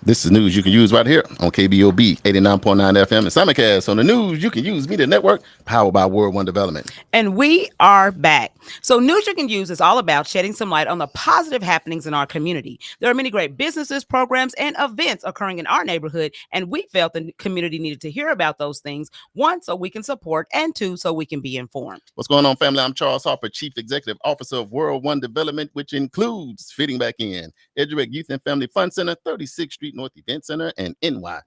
This is news you can use right here on KBOB 89.9 FM and simulcast on the news you can use media network powered by World One Development. And we are back. So News You Can Use is all about shedding some light on the positive happenings in our community. There are many great businesses, programs, and events occurring in our neighborhood, and we felt the community needed to hear about those things, one, so we can support, and two, so we can be informed. What's going on, family? I'm Charles Harper, Chief Executive Officer of World One Development, which includes Fitting Back In, EduRec Youth and Family Fun Center, 36th Street North Event Center, and NYCU.FM.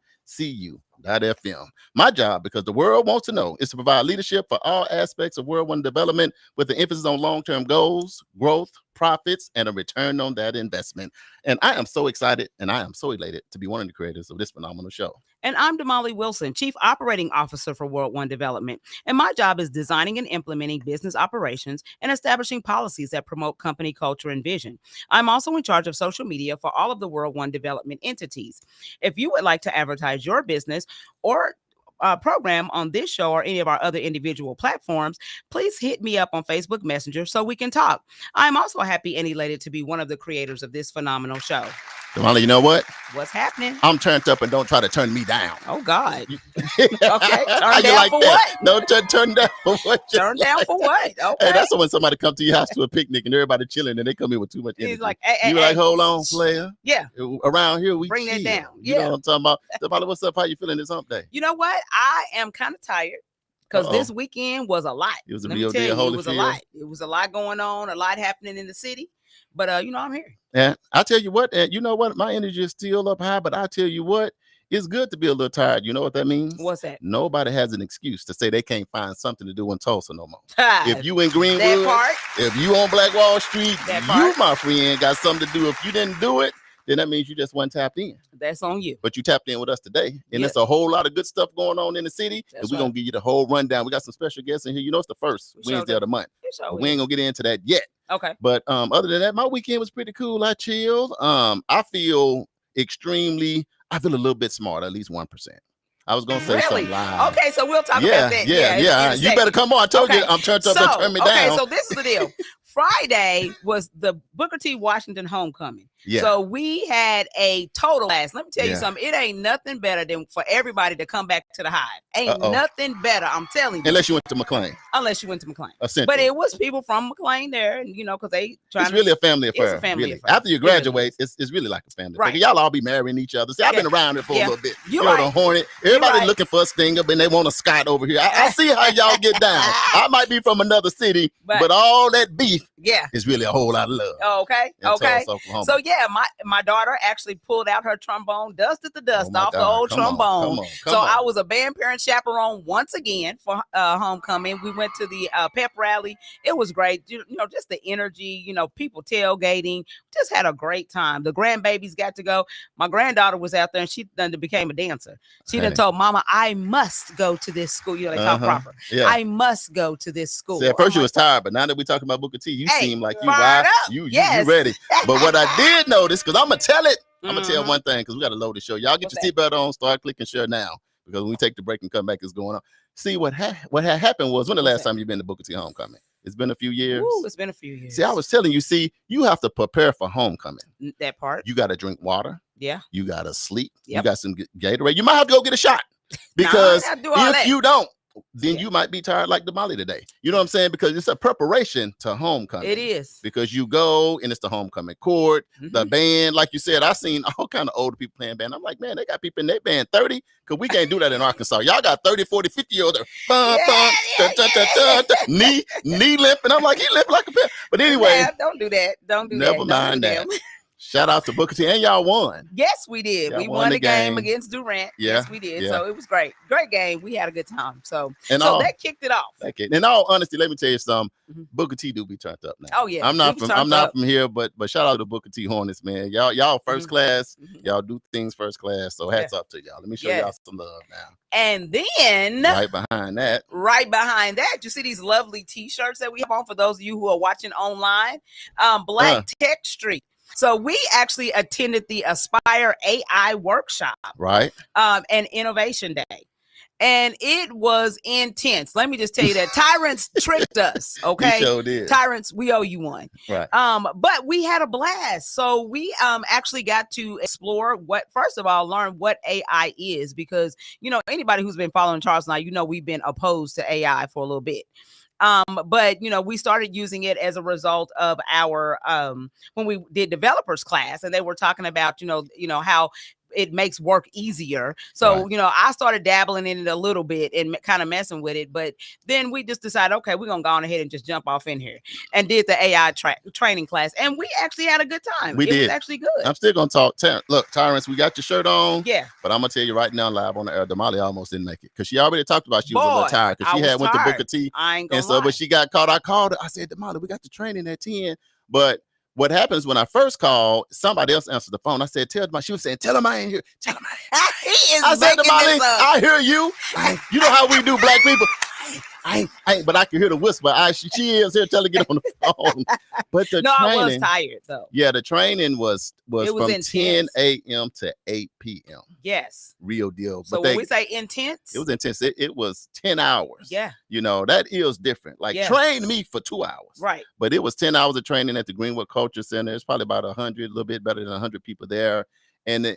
My job, because the world wants to know, is to provide leadership for all aspects of World One Development with an emphasis on long-term goals, growth, profits, and a return on that investment. And I am so excited and I am so elated to be one of the creators of this phenomenal show. And I'm Damali Wilson, Chief Operating Officer for World One Development. And my job is designing and implementing business operations and establishing policies that promote company culture and vision. I'm also in charge of social media for all of the World One Development entities. If you would like to advertise your business or program on this show or any of our other individual platforms, please hit me up on Facebook Messenger so we can talk. I'm also happy and elated to be one of the creators of this phenomenal show. Damali, you know what? What's happening? I'm turned up and don't try to turn me down. Oh, God. Okay, turn down like for that? what? No, turn down for what? Turn down for what? Okay. Hey, that's when somebody come to your house to a picnic and everybody chilling and they come in with too much energy. He's like, hey, you like, hold on, player. Yeah. Around here, we bring chill. that down. You know what I'm talking about? Damali, what's up? How you feeling this hump day? You know what? I am kind of tired because this weekend was a lot. It was a Let real me tell deal. you, it was a lot. It was a lot going on, a lot happening in the city. But I'm here. And I tell you what, and you know what, my energy is still up high, but I tell you what, it's good to be a little tired. You know what that means? What's that? Nobody has an excuse to say they can't find something to do in Tulsa no more. If you in That Greenwood, part, if you on Black Wall Street, That you, part. my friend, got something to do. If you didn't do it, then that means you just wasn't tapped in. that's on you. But you tapped in with us today. And Yeah. there's a whole lot of good stuff going on in the city. That's And we're going to give you the whole rundown. We got some special guests in here. You know, it's the first We sure Wednesday do. of the month. It sure But we ain't is. going to get into that yet. Okay. But other than that, my weekend was pretty cool. I chilled. I feel a little bit smart, at least 1%. I was gonna say something live. Okay, so we'll talk Yeah, about that. yeah. in a You second. better come on. I told you Okay. I'm turned up. Don't turn me down. So this is the deal. Friday was the Booker T. Washington homecoming. Yeah. So we had a total blast. Let me tell you Yeah. something. It ain't nothing better than for everybody to come back to the Hive. Ain't nothing better. I'm telling you. Unless you went to McLean. Unless you went to McLean. Essentially. But it was people from McLean there, and because they trying It's really a family affair. It's a family really. affair. After you It really graduate, it's really like a family Right. affair. Y'all all be marrying each other. See, I've been around it for a little bit. You're You know, right. the Hornet. Everybody right. looking for a Stinger, and they want a Scott over here. I see how y'all get down. I might be from another city, but all that beef Yeah. is really a whole lot of love. Okay. in Okay. Tulsa, Oklahoma. So yeah, my daughter actually pulled out her trombone, dusted the dust my off the God. old Come on, trombone. come on. I was a band parent chaperone once again for homecoming. We went to the pep rally. It was great. Just the energy. People tailgating. Just had a great time. The grandbabies got to go. My granddaughter was out there, and she done became a dancer. She done told Mama, "I must go to this school." They talk proper. Yeah. I must go to this school. See, at first you was tired, but now that we talking about Booker T, you seem like you fired up. you Yes. ready. But what I did notice, because I'm gonna tell it, I'm gonna tell Mhm. one thing, because we got to load the show. Y'all get What's your seatbelt on, start clicking share now, because when we take the break and come back, it's going on. See what had happened was when the last time you've been to Booker T homecoming? It's been a few years. Ooh, it's been a few years. See, I was telling you, you have to prepare for homecoming. That part. You got to drink water. Yeah. You got to sleep. You Yep. got some Gatorade. You might have to go get a shot, because have to do all if that. you don't, then you might be tired like Damali today. You know what I'm saying? Because it's a preparation to homecoming. It is. Because you go and it's the homecoming court, the Mhm. band. Like you said, I seen all kind of older people playing band. I'm like, man, they got people in their band 30, because we can't do that in Arkansas. Y'all got 30, 40, 50-year-olds. Knee limping. I'm like, he limping like a pimp. But anyway, Yeah, don't do that. Don't do that. never Don't mind do that. Shout out to Booker T. And y'all won. Yes, we did. Y'all We won won the the game game. against Durant. Yeah, Yes, we did. yeah. So it was great. Great game. We had a good time. So And that kicked it off. Okay. In all honesty, let me tell you something. Mhm. Booker T do be turned up now. Oh, yeah. I'm not He was from turned up. here, but shout out to Booker T Hornets, man. Y'all first Mhm. class. Mhm. Y'all do things first class. So hats off to y'all. Let me show Yes. y'all some love now. And then Right behind that. right behind that, you see these lovely t-shirts that we have on for those of you who are watching online. Black Tech Street. So we actually attended the Aspire AI workshop, Right. and Innovation Day. And it was intense. Let me just tell you that tyrants tricked us. Okay, He sure did. Tyrants, we owe you one. Right. But we had a blast. So we actually got to explore what, first of all, learn what AI is, because anybody who's been following Charles and I, we've been opposed to AI for a little bit. But we started using it as a result of our when we did developers class, and they were talking about how it makes work easier. So, Right. I started dabbling in it a little bit and kind of messing with it. But then we just decided, okay, we're going to go on ahead and just jump off in here and did the AI training class. And we actually had a good time. We did. It was actually good. I'm still going to talk. Look, Tyrants, we got your shirt on. Yeah. But I'm going to tell you right now, live on the air, Damali almost didn't make it because she already talked about she was a little tired because she had went to Booker T. I ain't gonna and so, lie. but she got caught. I called her. I said, Damali, we got the training at 10. But what happens when I first called, somebody else answered the phone. I said, tell Damali. She was saying, tell him I ain't here. Tell him I ain't here. I said, Damali, I hear you. You know how we do, black people. I ain't, but I can hear the whisper. She is here telling get on the phone. But the training, I was tired though. Yeah, the training was from intense. 10 a.m. to 8 p.m. Yes. Real deal. So when we say intense, it was intense. It was 10 hours. Yeah. That is different. Like train me for 2 hours. Right. But it was 10 hours of training at the Greenwood Culture Center. It's probably about 100, a little bit better than 100 people there. And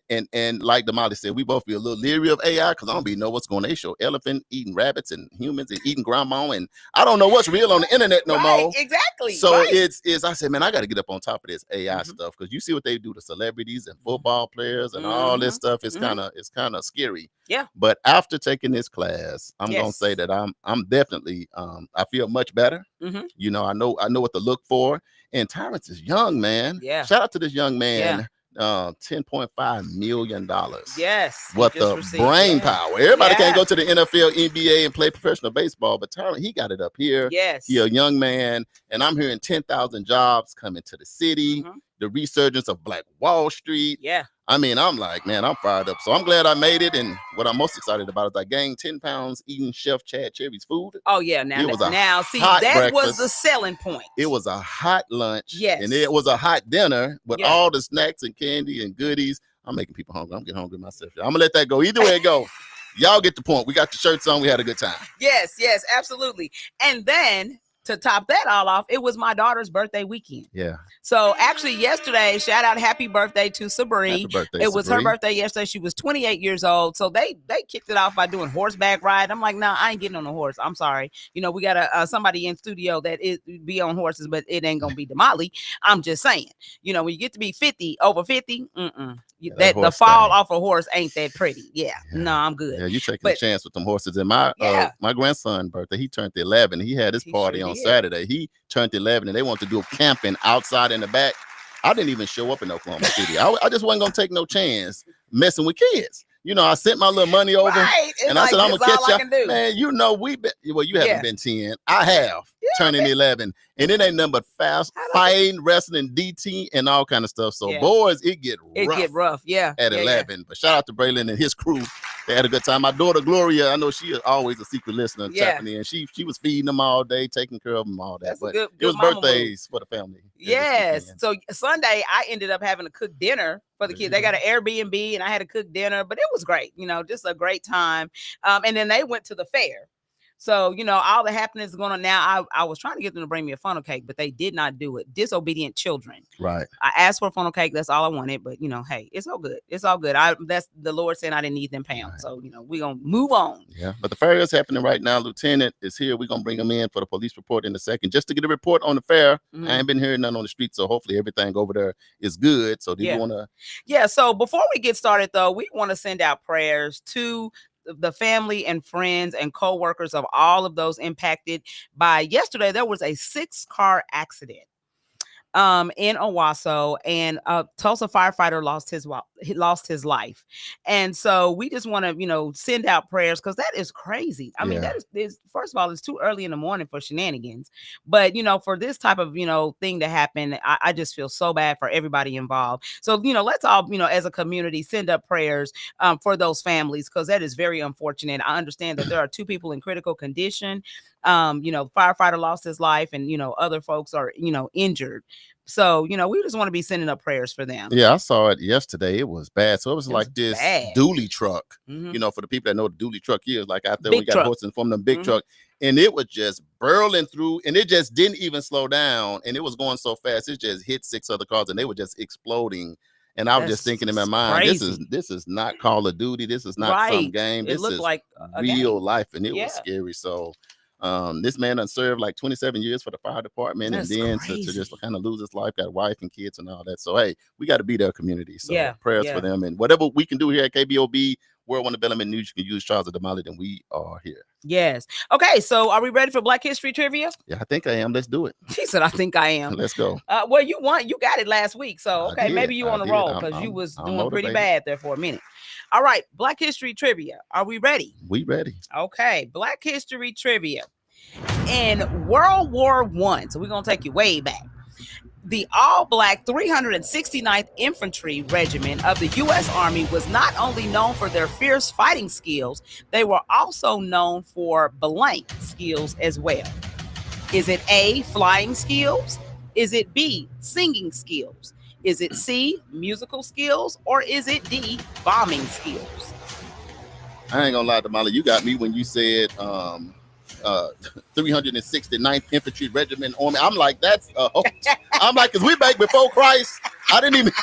like Damali said, we both be a little leery of AI because I don't be know what's going on. They show elephant eating rabbits and humans and eating grandma, and I don't know what's real on the internet no more. Exactly. So it's I said, man, I got to get up on top of this AI stuff because you see what they do to celebrities and football players and all this stuff. It's kind of scary. Yeah. But after taking this class, I'm gonna say that I'm definitely I feel much better. I know what to look for. And Tyrants is young, man. Yeah. Shout out to this young man. Yeah. $10.5 million. Yes. What the brain power. Everybody can't go to the NFL, NBA, and play professional baseball, but Tyler, he got it up here. Yes. He's a young man, and I'm hearing 10,000 jobs coming to the city, the resurgence of Black Wall Street. Yeah. I mean, I'm like, man, I'm fired up. So I'm glad I made it. And what I'm most excited about is I gained 10 pounds eating Chef Chad Cherry's food. Oh, yeah. Now, see, that breakfast. Was the selling point. It was a hot lunch. Yes. And it was a hot dinner with all the snacks and candy and goodies. I'm making people hungry. I'm getting hungry myself. I'm going to let that go. Either way it go. Y'all get the point. We got the shirts on. We had a good time. Yes, absolutely. And then to top that all off, it was my daughter's birthday weekend. Yeah. So actually yesterday, shout out happy birthday to Sabri. It was her birthday yesterday. She was 28 years old. So they kicked it off by doing horseback ride. I'm like, no, I ain't getting on a horse. I'm sorry. We got somebody in studio that is be on horses, but it ain't gonna be Damali. I'm just saying, when you get to be 50, over 50, that the fall off a horse ain't that pretty. Yeah. No, I'm good. Yeah, you taking a chance with them horses. And my grandson's birthday, he turned 11. He had his party on Saturday. He turned 11 and they wanted to do camping outside in the back. I didn't even show up in Oklahoma City. I just wasn't gonna take no chance messing with kids. I sent my little money over and I said, I'm gonna catch y'all. Man, you haven't been 10. I have turning 11. And it ain't nothing but fast fighting, wrestling, DT, and all kind of stuff. So boys, it get rough. At 11. But shout out to Braylon and his crew. They had a good time. My daughter Gloria, I know she is always a secret listener, tapping in. She was feeding them all day, taking care of them all that. But it was birthdays for the family. Yes. So Sunday, I ended up having to cook dinner for the kids. They got an Airbnb, and I had to cook dinner, but it was great. Just a great time. And then they went to the fair. So, all the happenings going on now. I was trying to get them to bring me a funnel cake, but they did not do it. Disobedient children. Right. I asked for a funnel cake. That's all I wanted. But, hey, it's all good. It's all good. That's the Lord saying I didn't need them pounds. Right. So, we're going to move on. Yeah. But the fair is happening right now. Lieutenant is here. We're going to bring him in for the police report in a second just to get a report on the fair. I ain't been hearing none on the street. So hopefully everything over there is good. So do you want to? Yeah. So before we get started, though, we want to send out prayers to the family and friends and co-workers of all of those impacted by yesterday. There was a 6-car accident in Owasso, and a Tulsa firefighter lost his life. And so we just want to, send out prayers because that is crazy. I mean, that is first of all, it's too early in the morning for shenanigans. But, for this type of, thing to happen, I just feel so bad for everybody involved. So, let's all, as a community, send up prayers for those families because that is very unfortunate. I understand that there are 2 people in critical condition. Firefighter lost his life, and other folks are injured. So we just want to be sending up prayers for them. Yeah, I saw it yesterday. It was bad. So it was like this bad. dually truck. Mhm. For the people that know what the dually truck is, like out there, Big we got truck. horses from the big truck, and it was just burling through, and it just didn't even slow down, and it was going so fast, it just hit 6 other cars, and they were just exploding. And I was just thinking in my mind, this is not Call of Duty. This is not some game. It This looked is like a real game. life, and it was scary. So this man done served like 27 years for the fire department. That's and then to just kind of lose his life, got a wife and kids and all that. So hey, we got to be their community. So prayers for them, and whatever we can do here at KBOB World One Development News, you can use Charles and Damali, then we are here. Yes. Okay, so are we ready for Black History Trivia? Yeah, I think I am. Let's do it. He said, I think I am. Let's go. Well, you got it last week. So, okay, maybe you on the roll because you was doing motivated. pretty bad there for a minute. All right, Black History Trivia. Are we ready? We ready. Okay, Black History Trivia. In World War I, so we're going to take you way back. The all-black 369th Infantry Regiment of the U.S. Army was not only known for their fierce fighting skills, they were also known for blank skills as well. Is it A, flying skills? Is it B, singing skills? Is it C, musical skills? Or is it D, bombing skills? I ain't gonna lie to Molly, you got me when you said 369th Infantry Regiment Army. I'm like, I'm like, because we back before Christ. I didn't even,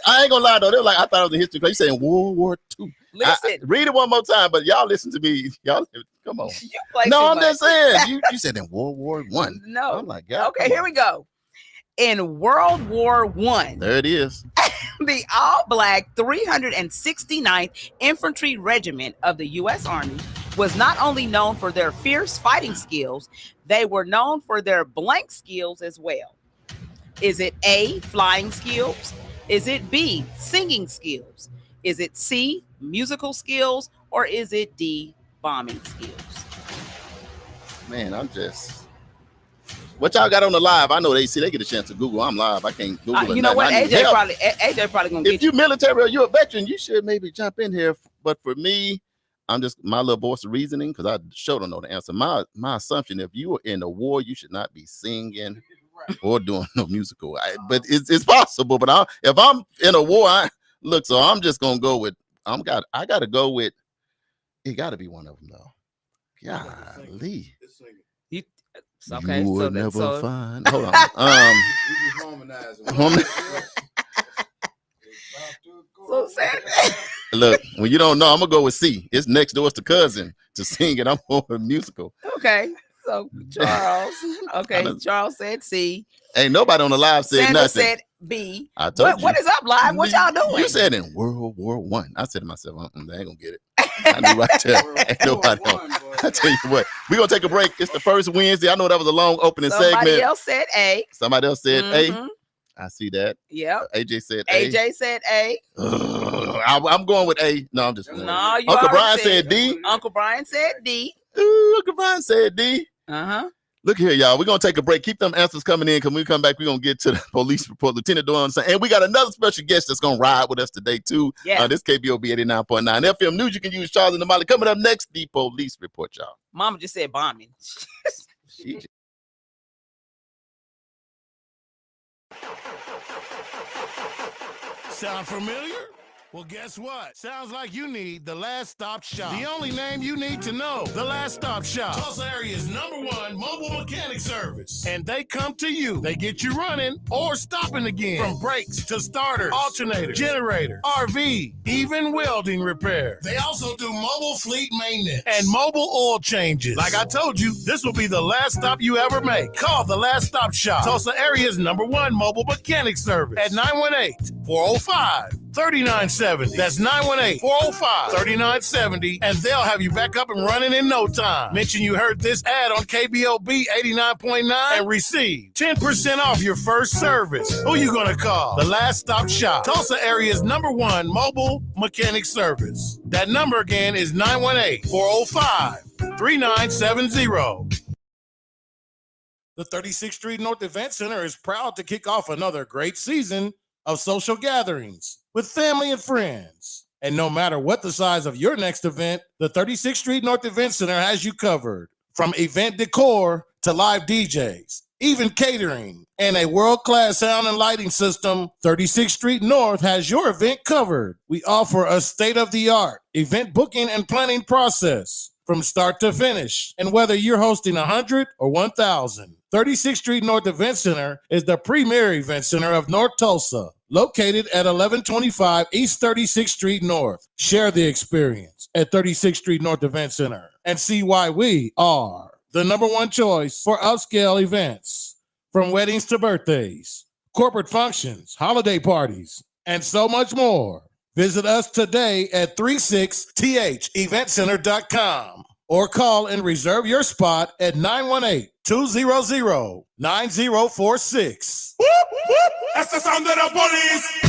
I ain't gonna lie though. They're like, I thought it was in history class. You saying World War II. Listen. Read it one more time, but y'all listen to me. Y'all, come on. No, I'm just saying. You said in World War I. No. I'm like, God. Okay, here we go. In World War I. There it is. The all-black 369th Infantry Regiment of the U.S. Army was not only known for their fierce fighting skills, they were known for their blank skills as well. Is it A, flying skills? Is it B, singing skills? Is it C, musical skills? Or is it D, bombing skills? Man, I'm just... What y'all got on the live? I know they get a chance to Google. I'm live. I can't Google it. You know what? AJ probably gonna get you. If you're military or you're a veteran, you should maybe jump in here. But for me, I'm just my little voice of reasoning because I sure don't know the answer. My assumption, if you are in a war, you should not be singing or doing no musical. But it's possible. But if I'm in a war, so I'm just gonna go with I gotta go with it. Got to be one of them though. Golly. Okay, you will never find. Hold on. So sad. Look, when you don't know, I'm gonna go with C. It's next door to cousin to sing it. I'm going with musical. Okay, so Charles. Okay, Charles said C. Ain't nobody on the live said Sandra nothing. said B. I told you. What is up, live? What y'all doing? You said in World War I. I said to myself, they ain't gonna get it. I knew right there. Ain't nobody on. I tell you what, we're gonna take a break. It's the first Wednesday. I know that was a long opening segment. Somebody else said A. Somebody else said A. I see that. Yep. AJ said A. AJ said A. I'm going with A. No, I'm just no. Uncle Brian said D. Uncle Brian said D. Uncle Brian said D. Look here, y'all. We're gonna take a break. Keep them answers coming in. When we come back, we're gonna get to the police report. Lieutenant Doyle, and we got another special guest that's gonna ride with us today too. Yeah. This KBOB 89.9 FM News. You can use Charles and Damali. Coming up next, the police report, y'all. Mama just said bombing. Sound familiar? Well, guess what? Sounds like you need The Last Stop Shop. The only name you need to know. The Last Stop Shop. Tulsa area's #1 mobile mechanic service. And they come to you. They get you running or stopping again. From brakes to starters, alternators, generator, RV, even welding repair. They also do mobile fleet maintenance and mobile oil changes. Like I told you, this will be the last stop you ever make. Call The Last Stop Shop. Tulsa area's #1 mobile mechanic service at 918-405-3970. That's 918-405-3970, and they'll have you back up and running in no time. Mention you heard this ad on KBOB 89.9 and receive 10% off your first service. Who you gonna call? The Last Stop Shop. Tulsa area's #1 mobile mechanic service. That number again is 918-405-3970. The 36th Street North Event Center is proud to kick off another great season of social gatherings with family and friends. And no matter what the size of your next event, the 36th Street North Event Center has you covered. From event decor to live DJs, even catering, and a world-class sound and lighting system, 36th Street North has your event covered. We offer a state-of-the-art event booking and planning process from start to finish. And whether you're hosting 100 or 1,000, 36th Street North Event Center is the premier event center of North Tulsa, located at 1125 East 36th Street North. Share the experience at 36th Street North Event Center and see why we are the number one choice for upscale events, from weddings to birthdays, corporate functions, holiday parties, and so much more. Visit us today at 36theventcenter.com or call and reserve your spot at 918-200-9046. That's the sound of the police.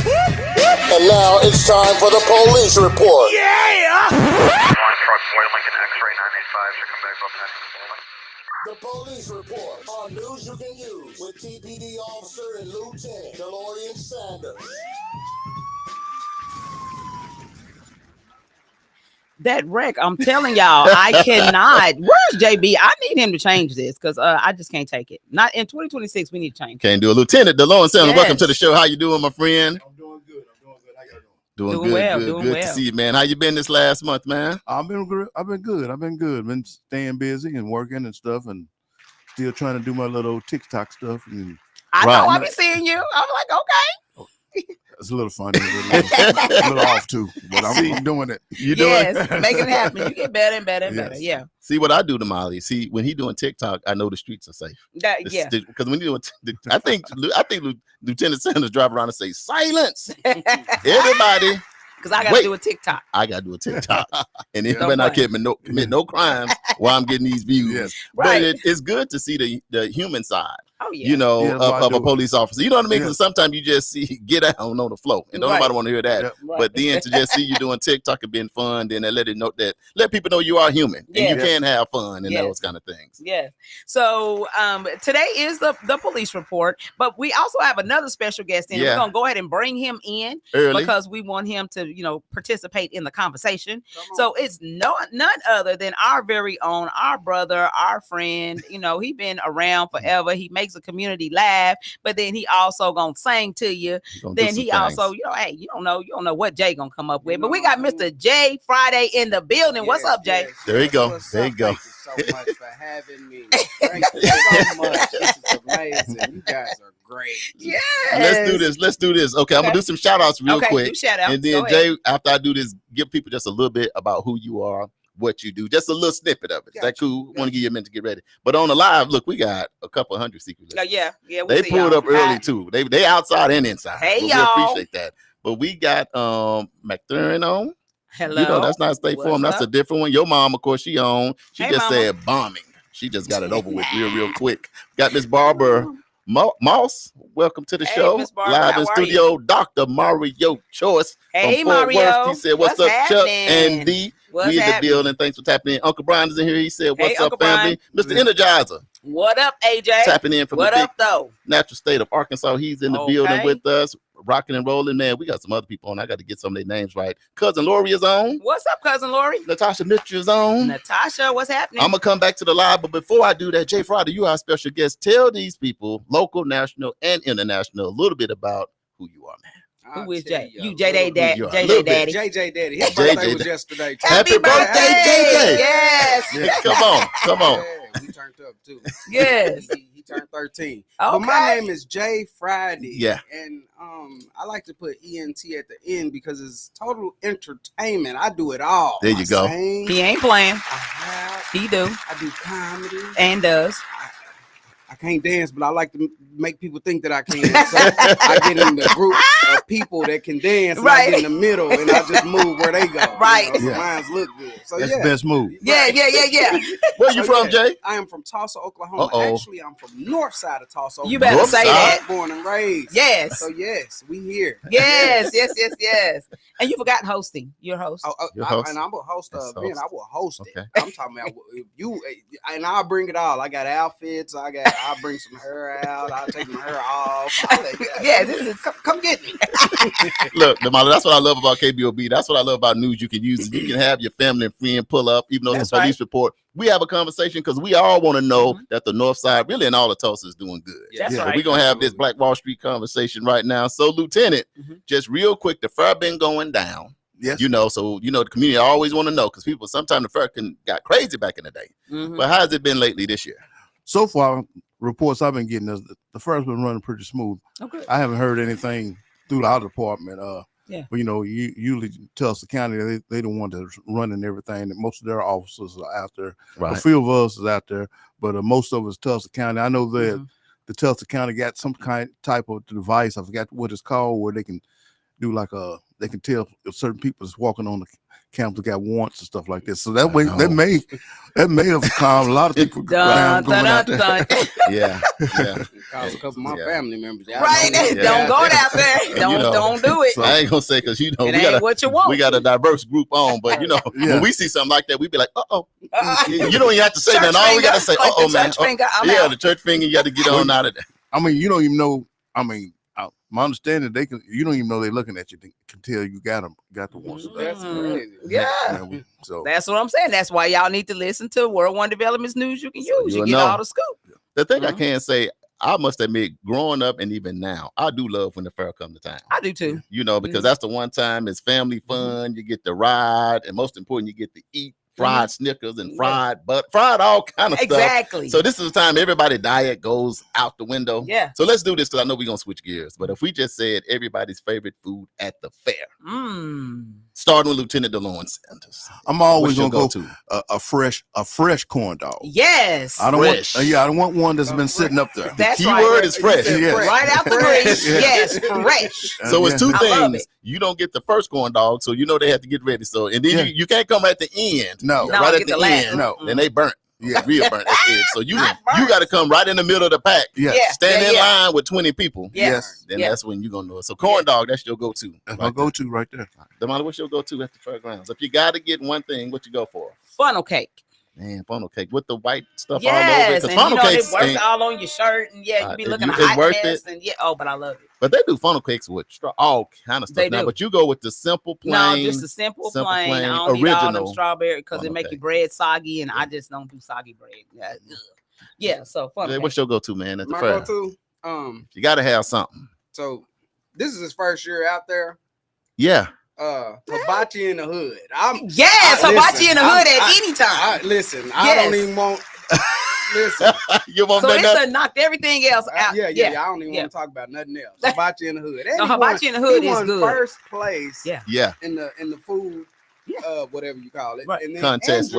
And now it's time for the police report. The police report on news you can use with TPD officer and Lieutenant DeLorean Sanders. That wreck, I'm telling y'all, I cannot. Where's JB? I need him to change this because I just can't take it. Not in 2026. We need to change. Can't do it. Lieutenant DeLorean Sanders, Yes. welcome to the show. How you doing, my friend? I'm doing good. How you Doing Doing good, well, good, doing good well. to see you, man. How you been this last month, man? I've been good. Been staying busy and working and stuff, and still trying to do my little TikTok stuff. And I Right. know I be seeing you. I'm like, okay. it's a little funny, a little off too, but I'm doing it. You doing? Yes, make it happen. You get better and better and better. Yes. Yeah. See what I do to Molly. See, when he doing TikTok, I know the streets are safe. Yeah. Because when you doing, I think Lieutenant Sanders drive around and say silence, everybody. Because I got to Wait. do a TikTok. I gotta do a TikTok, and if No when I way. can't commit no crimes while I'm getting these views. Yes. But Right. it's good to see the human side, Oh, yeah. you know, Yeah, that's why I of a do it. police officer. You know what I mean? Yeah. Because sometimes you just see get down on the flow, and don't Right. nobody want to hear that. Yeah. Right. But then to just see you doing TikTok and being fun, then they let people know you are human and you Yes. can have fun and Yes. those kind of things. Yes. So today is the police report, but we also have another special guest in. Yeah. We're gonna go ahead and bring him in Early. because we want him to, participate in the conversation. So it's none other than our very own, our brother, our friend. He been around forever. He makes a community laugh, but then he also gonna sing to you. You gonna do Then some he things. also, hey, you don't know what Jay gonna come up with. But we got Mr. Jay Friday in the building. What's up, Jay? There you go. What's There up? you go. Thank you so much for having me. Thank you so much. This is amazing. You guys are great. Yes. Let's do this. Okay, I'm gonna Okay. do some shout outs real Okay, quick. do shout outs. And then Go ahead. Jay, after I do this, give people just a little bit about who you are, what you do, just a little snippet of it. Is that Gotcha. cool? Want to give you a minute to get ready. But on the live, look, we got a couple hundred secret listeners. Yeah. They see pulled y'all. up early Hi. too. They outside and inside. Hey, But y'all. we appreciate that. But we got McThurin on. Hello. You know, that's not State What's Farm. That's a up? different one. Your mom, of course, she on. She Hey, just mama. said bombing. She just got it over with real quick. Got Miss Barbara Moss. Welcome to the Hey, show. Miss Barbara, Live how in are studio, Dr. Mario Choice. Hey, from Fort Mario. Worth. He said, what's up, Chuck happening? and D? What's We in the happening? building. Thanks for tapping in. Uncle Brian is in here. He said, what's Hey, up, Uncle family? Mr. Energizer, What up, AJ? tapping in from What the big up, though? natural state of Arkansas. He's in the building Okay. with us, rocking and rolling. Man, we got some other people on. I got to get some of their names right. Cousin Lori is on. What's up, cousin Lori? Natasha Mitchell is on. Natasha, what's happening? I'm gonna come back to the live, but before I do that, Jay Friday, you are our special guest. Tell these people, local, national, and international, a little bit about who you are, man. Who is I'll Jay? tell You a JJ little Dad, you are. JJ Little bit. Daddy. JJ Daddy. His JJ birthday was Daddy. yesterday. too. Happy birthday, JJ. Yes. Yeah. Come on. Yeah, we turned up too. Yes. He turned 13. But my Okay. name is Jay Friday. Yeah. And I like to put ENT at the end because it's total entertainment. I do it all. There you I go. sing, He ain't playing. I rap, He do I do comedy. and does. I can't dance, but I like to make people think that I can. So I get in the group of people that can dance, and I Right. get in the middle, and I just move where they go. Right. So Yeah. mines look good. So That's yeah. the best move. Yeah. Where you So, from, yeah, Jay? I am from Tulsa, Oklahoma. Uh-oh. Actually, I'm from north side of Tulsa. You Oklahoma. better North say side? that. Born and raised. Yes. So yes, we here. Yes. And you forgot hosting. You're a host. Your host? And I'm a host of That's event. host. I will host it. Okay. I'm talking about if you, and I'll bring it all. I got outfits. I'll bring some hair out. I'll take my hair off. Yeah, this is Come get me. Look, Damali, that's what I love about KBOB. That's what I love about news you can use. You can have your family and friend pull up, even though it's a police report. We have a conversation because we all want to know that the North Side, really in all of Tulsa, is doing good. That's So right. we're going to have this Black Wall Street conversation right now. So, Lieutenant, just real quick, the fair been going down. Yes. So the community always want to know because people, sometimes the fair got crazy back in the day. But how has it been lately this year? So far, reports I've been getting is the fair's been running pretty smooth. Okay. I haven't heard anything through our department. But usually Tulsa County, they don't want to run and everything. Most of their officers are out there. Right. A few of us is out there, but most of us Tulsa County. I know that the Tulsa County got some type of device. I forgot what it's called, where they can do they can tell if certain people is walking on the campus got warrants and stuff like this. So that way, that may have calmed a lot of people down going out there. Yeah. Cause a couple of my family members. Right. Don't go out there. Don't do it. So I ain't gonna say because it ain't what you want. We got a diverse group on, but when we see something like that, we be like, you don't even have to say nothing. All we gotta say, man. The church finger, you got to get on out of there. I mean, you don't even know. I mean, my understanding, you don't even know they're looking at you. They can tell you got the ones. That's crazy. Yeah. So that's what I'm saying. That's why y'all need to listen to World One Development's news you can use. You get all the scoop. The thing I can say, I must admit, growing up and even now, I do love when the fair come to town. I do too. Because that's the one time it's family fun. You get to ride, and most important, you get to eat fried Snickers and fried all kind of stuff. Exactly. So this is the time everybody's diet goes out the window. Yeah. So let's do this because I know we're gonna switch gears. But if we just said everybody's favorite food at the fair, starting with Lieutenant DeLorean Sanders, I'm always gonna go to a fresh corn dog. Yes. I don't want one that's been sitting up there. That's the keyword is fresh. Right out the grease. Yes, fresh. So it's two things. You don't get the first corn dog, so they have to get ready. So and then you can't come at the end. No, right at the end. No, then they burnt. Yeah, real burnt. So you got to come right in the middle of the pack. Stand in line with 20 people. Yes. Then that's when you're gonna know it. So corn dog, that's your go-to. That's my go-to right there. Damali, what's your go-to at the fairgrounds? If you got to get one thing, what you go for? Funnel cake. Man, funnel cake with the white stuff yes, all over it. And funnel it works all on your shirt, and you be looking a hot mess. And but I love it. But they do funnel cakes with all kind of stuff they now. do. But you go with the simple plain. No, just the simple plain. I don't original need all them strawberry because it make cake. your bread soggy, and I just don't do soggy bread. Yeah, so funnel cake. What's your go-to, man, at the My fair? go-to, you got to have something. So this is his first year out there. Yeah. Hibachi in the hood. Hibachi in the hood at any time. I don't even want. Listen, you want so it's done knocked everything else out. I don't even want to talk about nothing else. Hibachi in the hood. Hibachi in the hood is good. First place. Yeah. In the food, whatever you call it. Right. And then, contest.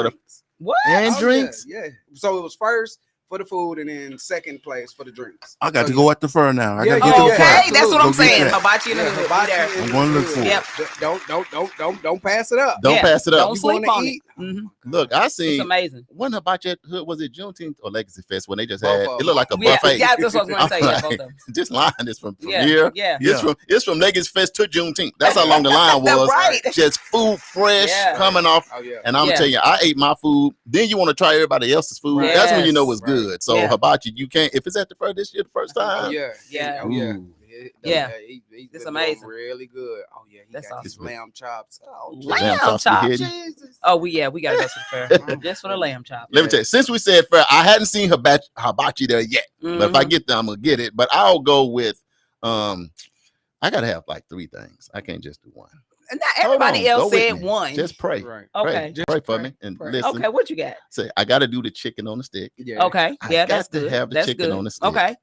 What? And drinks. Yeah. So it was first for the food, and then second place for the drinks. I got to go at the fair now. I got to get to the fair. Okay, that's what I'm saying. That. Hibachi in the hood. I'm going to look for it. Don't pass it up. Don't pass it up. Don't sleep on it. Mm-hmm. Look, I seen. It's amazing. When Hibachi at Hood, was it Juneteenth or Legacy Fest when they just had it looked like a buffet? Yeah, that's what I was going to say. Like, both of them. This line is from here. Yeah. It's from Legacy Fest to Juneteenth. That's how long the line was. Right. Just food fresh coming off. Oh, yeah. And I'm gonna tell you, I ate my food. Then you want to try everybody else's food. Yes. That's when you know it's good. So Hibachi, you can't. If it's at the fair this year, the first time. It's amazing. Really good. Oh yeah, he got his lamb chops. Lamb chops. Oh, we gotta go to the fair just for the lamb chop. Let me tell you, since we said fair, I hadn't seen hibachi there yet. But if I get there, I'm gonna get it. But I'll go with I gotta have like 3 things. I can't just do one. And not everybody else said one. Just pray. Right. Okay. Pray for me and listen. Okay, what you got? Say I gotta do the chicken on the stick. Yeah. Okay. Yeah, that's good. Have the chicken on the stick. Okay.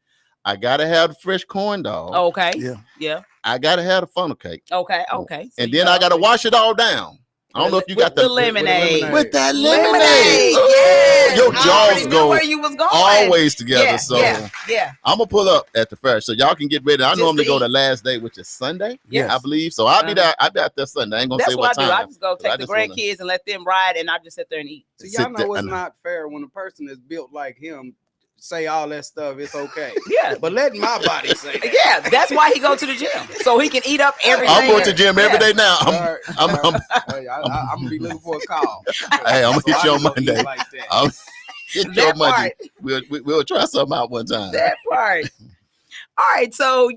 I gotta have the fresh corn dog. Okay. Yeah. I gotta have the funnel cake. Okay. So and then I gotta wash it all down. I don't know if you got the lemonade. With that lemonade. Yes. Your jaws go where you was going. always together. Yeah, so yeah. I'm gonna pull up at the fair. So y'all can get ready. I normally go the last day, which is Sunday. Yeah, I believe. So I'll be there. I'll be out there Sunday. I ain't gonna say what time. I just go take the grandkids and let them ride, and I just sit there and eat. So y'all know it's not fair when a person is built like him say all that stuff. It's okay. Yeah, but let my body say that. Yeah, that's why he go to the gym so he can eat up everything. I'm going to the gym every day now. I'm gonna be looking for a call. Hey, I'm gonna hit you on Monday. Like that. I'll hit you on Monday. We'll try something out one time. That part. All right, so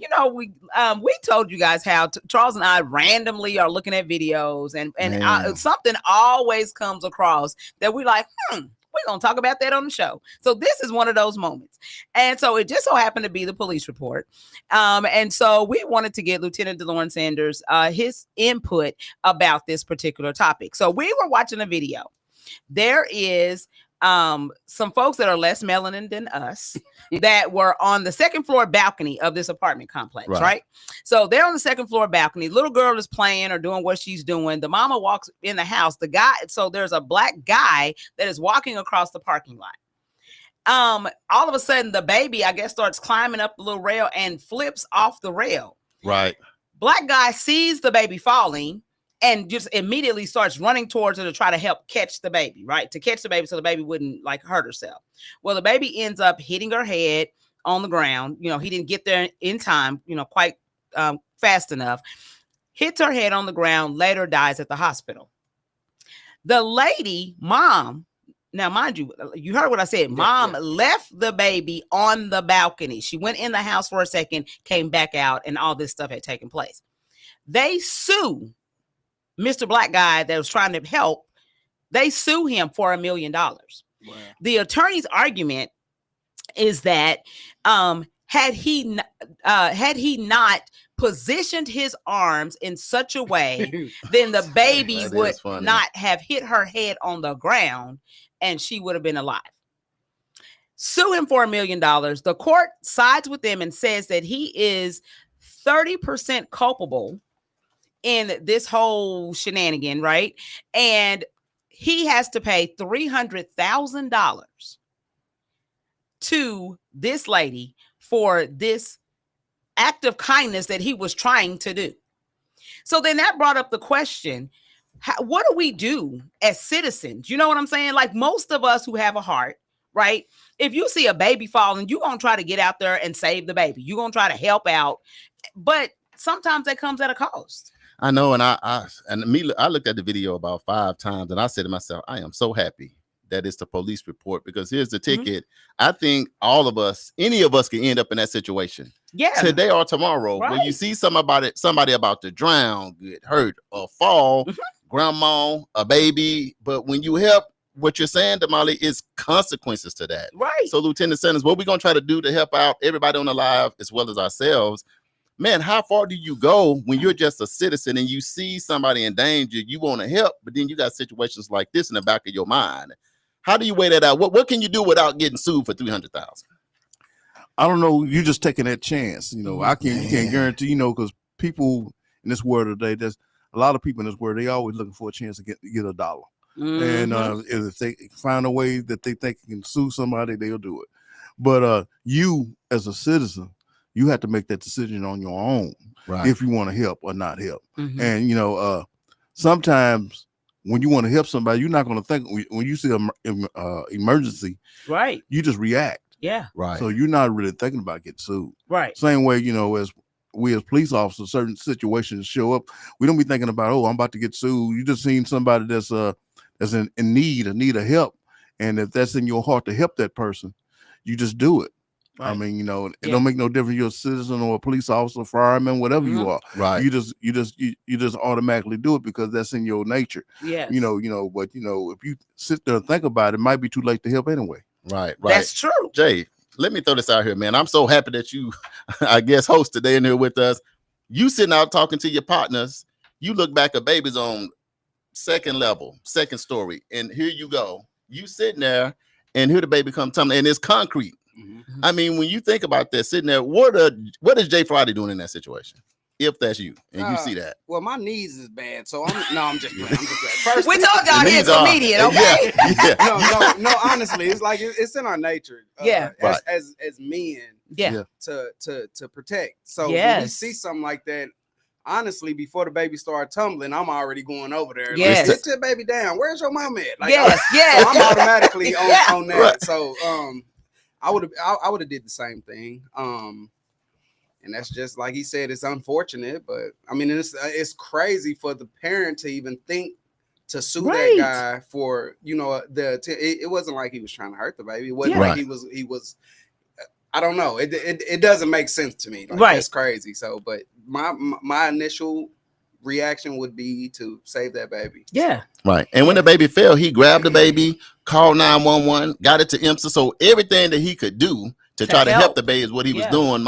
we told you guys how Charles and I randomly are looking at videos, and Man. something always comes across that we like. We're gonna talk about that on the show. So this is one of those moments, and so it just so happened to be the police report, and so we wanted to get Lieutenant DeLorean Sanders his input about this particular topic. So we were watching a video. There is some folks that are less melanin than us that were on the second floor balcony of this apartment complex, right? So they're on the second floor balcony. Little girl is playing or doing what she's doing. The mama walks in the house. The guy, so there's a black guy that is walking across the parking lot. All of a sudden, the baby, I guess, starts climbing up the little rail and flips off the rail. Right. Black guy sees the baby falling and just immediately starts running towards her to try to help catch the baby, right? To catch the baby so the baby wouldn't like hurt herself. Well, the baby ends up hitting her head on the ground. He didn't get there in time, quite fast enough. Hits her head on the ground, later dies at the hospital. The lady, mom, now mind you, you heard what I said. Mom left the baby on the balcony. She went in the house for a second, came back out, and all this stuff had taken place. They sue Mr. Black guy that was trying to help. They sue him for $1 million. Wow. The attorney's argument is that had he not positioned his arms in such a way, then the baby would not have hit her head on the ground and she would have been alive. Sue him for $1 million. The court sides with them and says that he is 30% culpable in this whole shenanigan, right? And he has to pay $300,000 to this lady for this act of kindness that he was trying to do. So then that brought up the question, what do we do as citizens? You know what I'm saying? Like most of us who have a heart, right? If you see a baby falling, you're going to try to get out there and save the baby. You're going to try to help out. But sometimes that comes at a cost. I know, and I looked at the video about 5 times, and I said to myself, I am so happy that it's the police report, because here's the ticket. I think all of us, any of us, can end up in that situation. Yeah, today or tomorrow, when you see somebody about to drown, get hurt, or fall, grandma, a baby. But when you help, what you're saying, Damali, is consequences to that. Right. So, Lieutenant Sanders, what we're gonna try to do to help out everybody on the live as well as ourselves. Man, how far do you go when you're just a citizen and you see somebody in danger? You want to help, but then you got situations like this in the back of your mind. How do you weigh that out? What can you do without getting sued for $300,000? I don't know. You're just taking that chance. I can't guarantee. Because people in this world today, there's a lot of people in this world. They always looking for a chance to get a dollar. And if they find a way that they think can sue somebody, they'll do it. But you, as a citizen, you have to make that decision on your own, right? If you want to help or not help. And sometimes when you want to help somebody, you're not going to think when you see an emergency, right? You just react. Yeah, right. So you're not really thinking about getting sued, right? Same way, as we as police officers, certain situations show up, we don't be thinking about, I'm about to get sued. You just seen somebody that's in need of help, and if that's in your heart to help that person, you just do it. Right. I mean, it don't make no difference. You're a citizen or a police officer, fireman, whatever you are. Right. You just automatically do it because that's in your nature. Yeah. But if you sit there and think about it, it might be too late to help anyway. Right. That's true. Jay, let me throw this out here, man. I'm so happy that you, I guess, host today in here with us. You sitting out talking to your partners. You look back at babies on second level, second story, and here you go. You sitting there, and here the baby come tumbling, and it's concrete. I mean, when you think about that, sitting there, what is Jay Friday doing in that situation? If that's you, and you see that. Well, my knees is bad, so I'm just playing. First, we told y'all he's a comedian, okay? No, honestly, it's like it's in our nature. As men, to protect. So when we see something like that, honestly, before the baby started tumbling, I'm already going over there. Yes. Like, sit the baby down. Where's your mom at? Like, so I'm automatically on that. Right. So I would have did the same thing. And that's just like he said, it's unfortunate, but I mean, it's crazy for the parent to even think to sue that guy for, it wasn't like he was trying to hurt the baby. It wasn't like he was, I don't know. It doesn't make sense to me. Like, that's crazy. So, but my initial reaction would be to save that baby. Yeah. Right. And when the baby fell, he grabbed the baby, called 911, got it to IMSA. So everything that he could do to try to help the baby is what he was doing.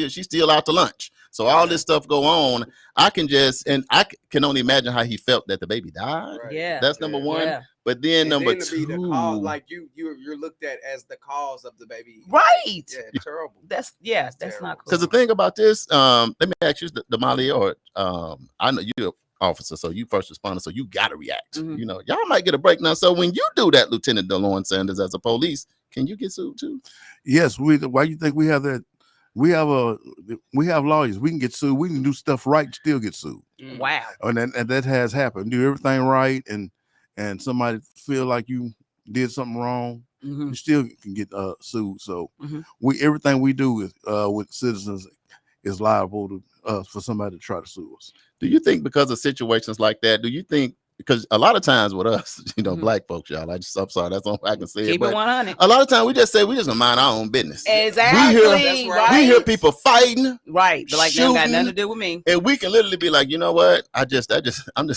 She's still out to lunch. So all this stuff go on. I can only imagine how he felt that the baby died. Right. Yeah. That's number one. Yeah. But then number two, the cause, like you're looked at as the cause of the baby. Right. Yeah, terrible. That's not cool. Because the thing about this, let me ask you, Damali, or I know you're an officer, so you first responder, so you gotta react. Mm-hmm. You know, y'all might get a break now. So when you do that, Lieutenant DeLorean Sanders, as a police, can you get sued too? Yes. Why you think we have that? We have lawyers. We can get sued. We can do stuff right and still get sued. Wow. And that has happened. Do everything right, and somebody feel like you did something wrong, you still can get sued. So everything we do with citizens is liable to for somebody to try to sue us. Do you think because of situations like that, because a lot of times with us, black folks, y'all, I'm sorry, that's all I can say. Keep it 100. A lot of times we just say we just gonna mind our own business. Exactly. We hear people fighting, right? But like, shooting, that got nothing to do with me. And we can literally be like, you know what? I'm just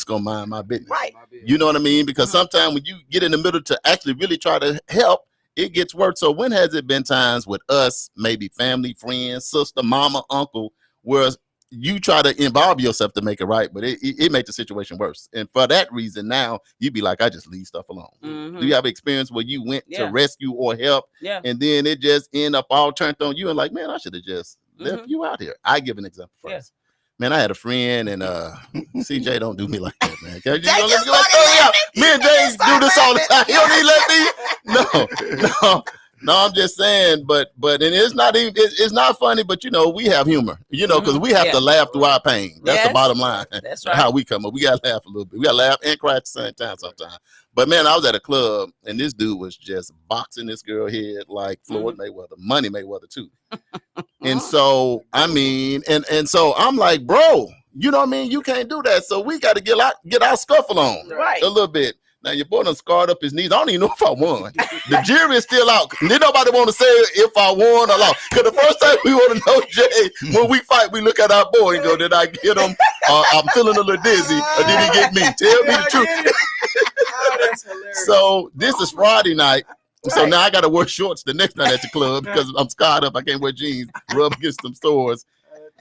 gonna mind my business. Right. You know what I mean? Because sometimes when you get in the middle to actually really try to help, it gets worse. So when has it been times with us, maybe family, friends, sister, mama, uncle, where you try to involve yourself to make it right, but it makes the situation worse. And for that reason, now you'd be like, I just leave stuff alone. Do you have experience where you went to rescue or help, and then it just end up all turned on you and like, man, I should have just left you out here? I give an example first. Man, I had a friend, and CJ don't do me like that, man. Me and Jay do this all the time. He don't even let me. No, I'm just saying, but and it's not even, it's not funny, but we have humor, because we have to laugh through our pain. That's the bottom line. That's right. How we come up. We gotta laugh a little bit. We gotta laugh and cry at the same time sometimes. But man, I was at a club and this dude was just boxing this girl head like Floyd Mayweather, Money Mayweather too. And so and so I'm like, bro, you know what I mean? You can't do that. So we got to get our scuffle on a little bit. Now your boy done scarred up his knees. I don't even know if I won. The jury is still out. Did nobody want to say if I won or lost? Because the first time we want to know, Jay, when we fight, we look at our boy and go, did I get him? I'm feeling a little dizzy. Or did he get me? Tell me the truth. That's hilarious. So this is Friday night. So now I got to wear shorts the next night at the club because I'm scarred up. I can't wear jeans, rub against some sores.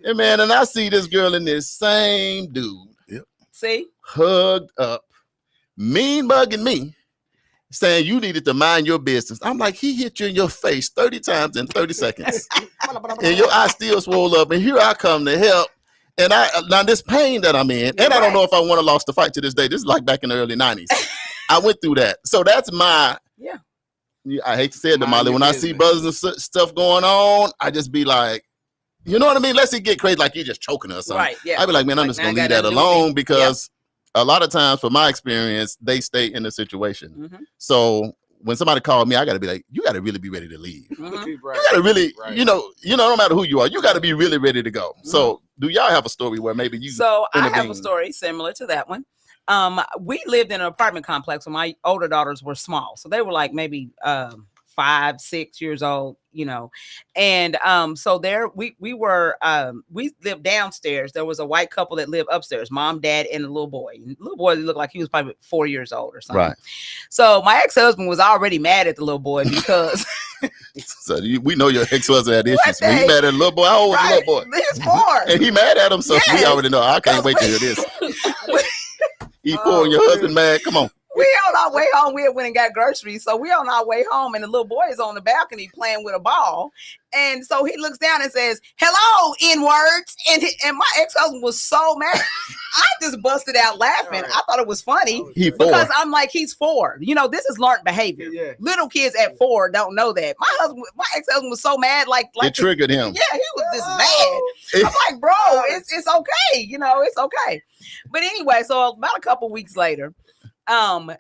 And man, and I see this girl and this same dude. See? Hugged up. Mean mugging me, saying you needed to mind your business. I'm like, he hit you in your face 30 times in 30 seconds. And your eye still swole up. And here I come to help. And now this pain that I'm in, and I don't know if I want to lost the fight to this day. This is like back in the early 90s. I went through that. So that's my, I hate to say it, Damali, when I see brothers and stuff going on, I just be like, you know what I mean? Let's get crazy like you're just choking us. Right, yeah. I be like, man, I'm just going to leave that alone because a lot of times, from my experience, they stay in the situation. So when somebody called me, I got to be like, you got to really be ready to leave. You got to really, no matter who you are, you got to be really ready to go. So do y'all have a story where maybe you? So I have a story similar to that one. We lived in an apartment complex when my older daughters were small. So they were like maybe 5, 6 years old, and so there we lived downstairs. There was a white couple that lived upstairs, mom, dad, and a little boy. And the little boy looked like he was probably 4 years old or something. Right. So my ex-husband was already mad at the little boy because so we know your ex-husband had issues. When he mad at the little boy, how old was the little boy? He's 4. And he mad at him, so we already know. I can't wait to hear this. He 4 and your husband mad. Come on. We on our way home. We went and got groceries. So we on our way home and the little boy is on the balcony playing with a ball. And so he looks down and says, hello, N-words. And my ex-husband was so mad. I just busted out laughing. I thought it was funny because I'm like, he's 4. This is learned behavior. Yeah. Little kids at 4 don't know that. My ex-husband was so mad. Like it triggered him. Yeah, he was just mad. I'm like, bro, it's okay. It's okay. But anyway, so about a couple weeks later, the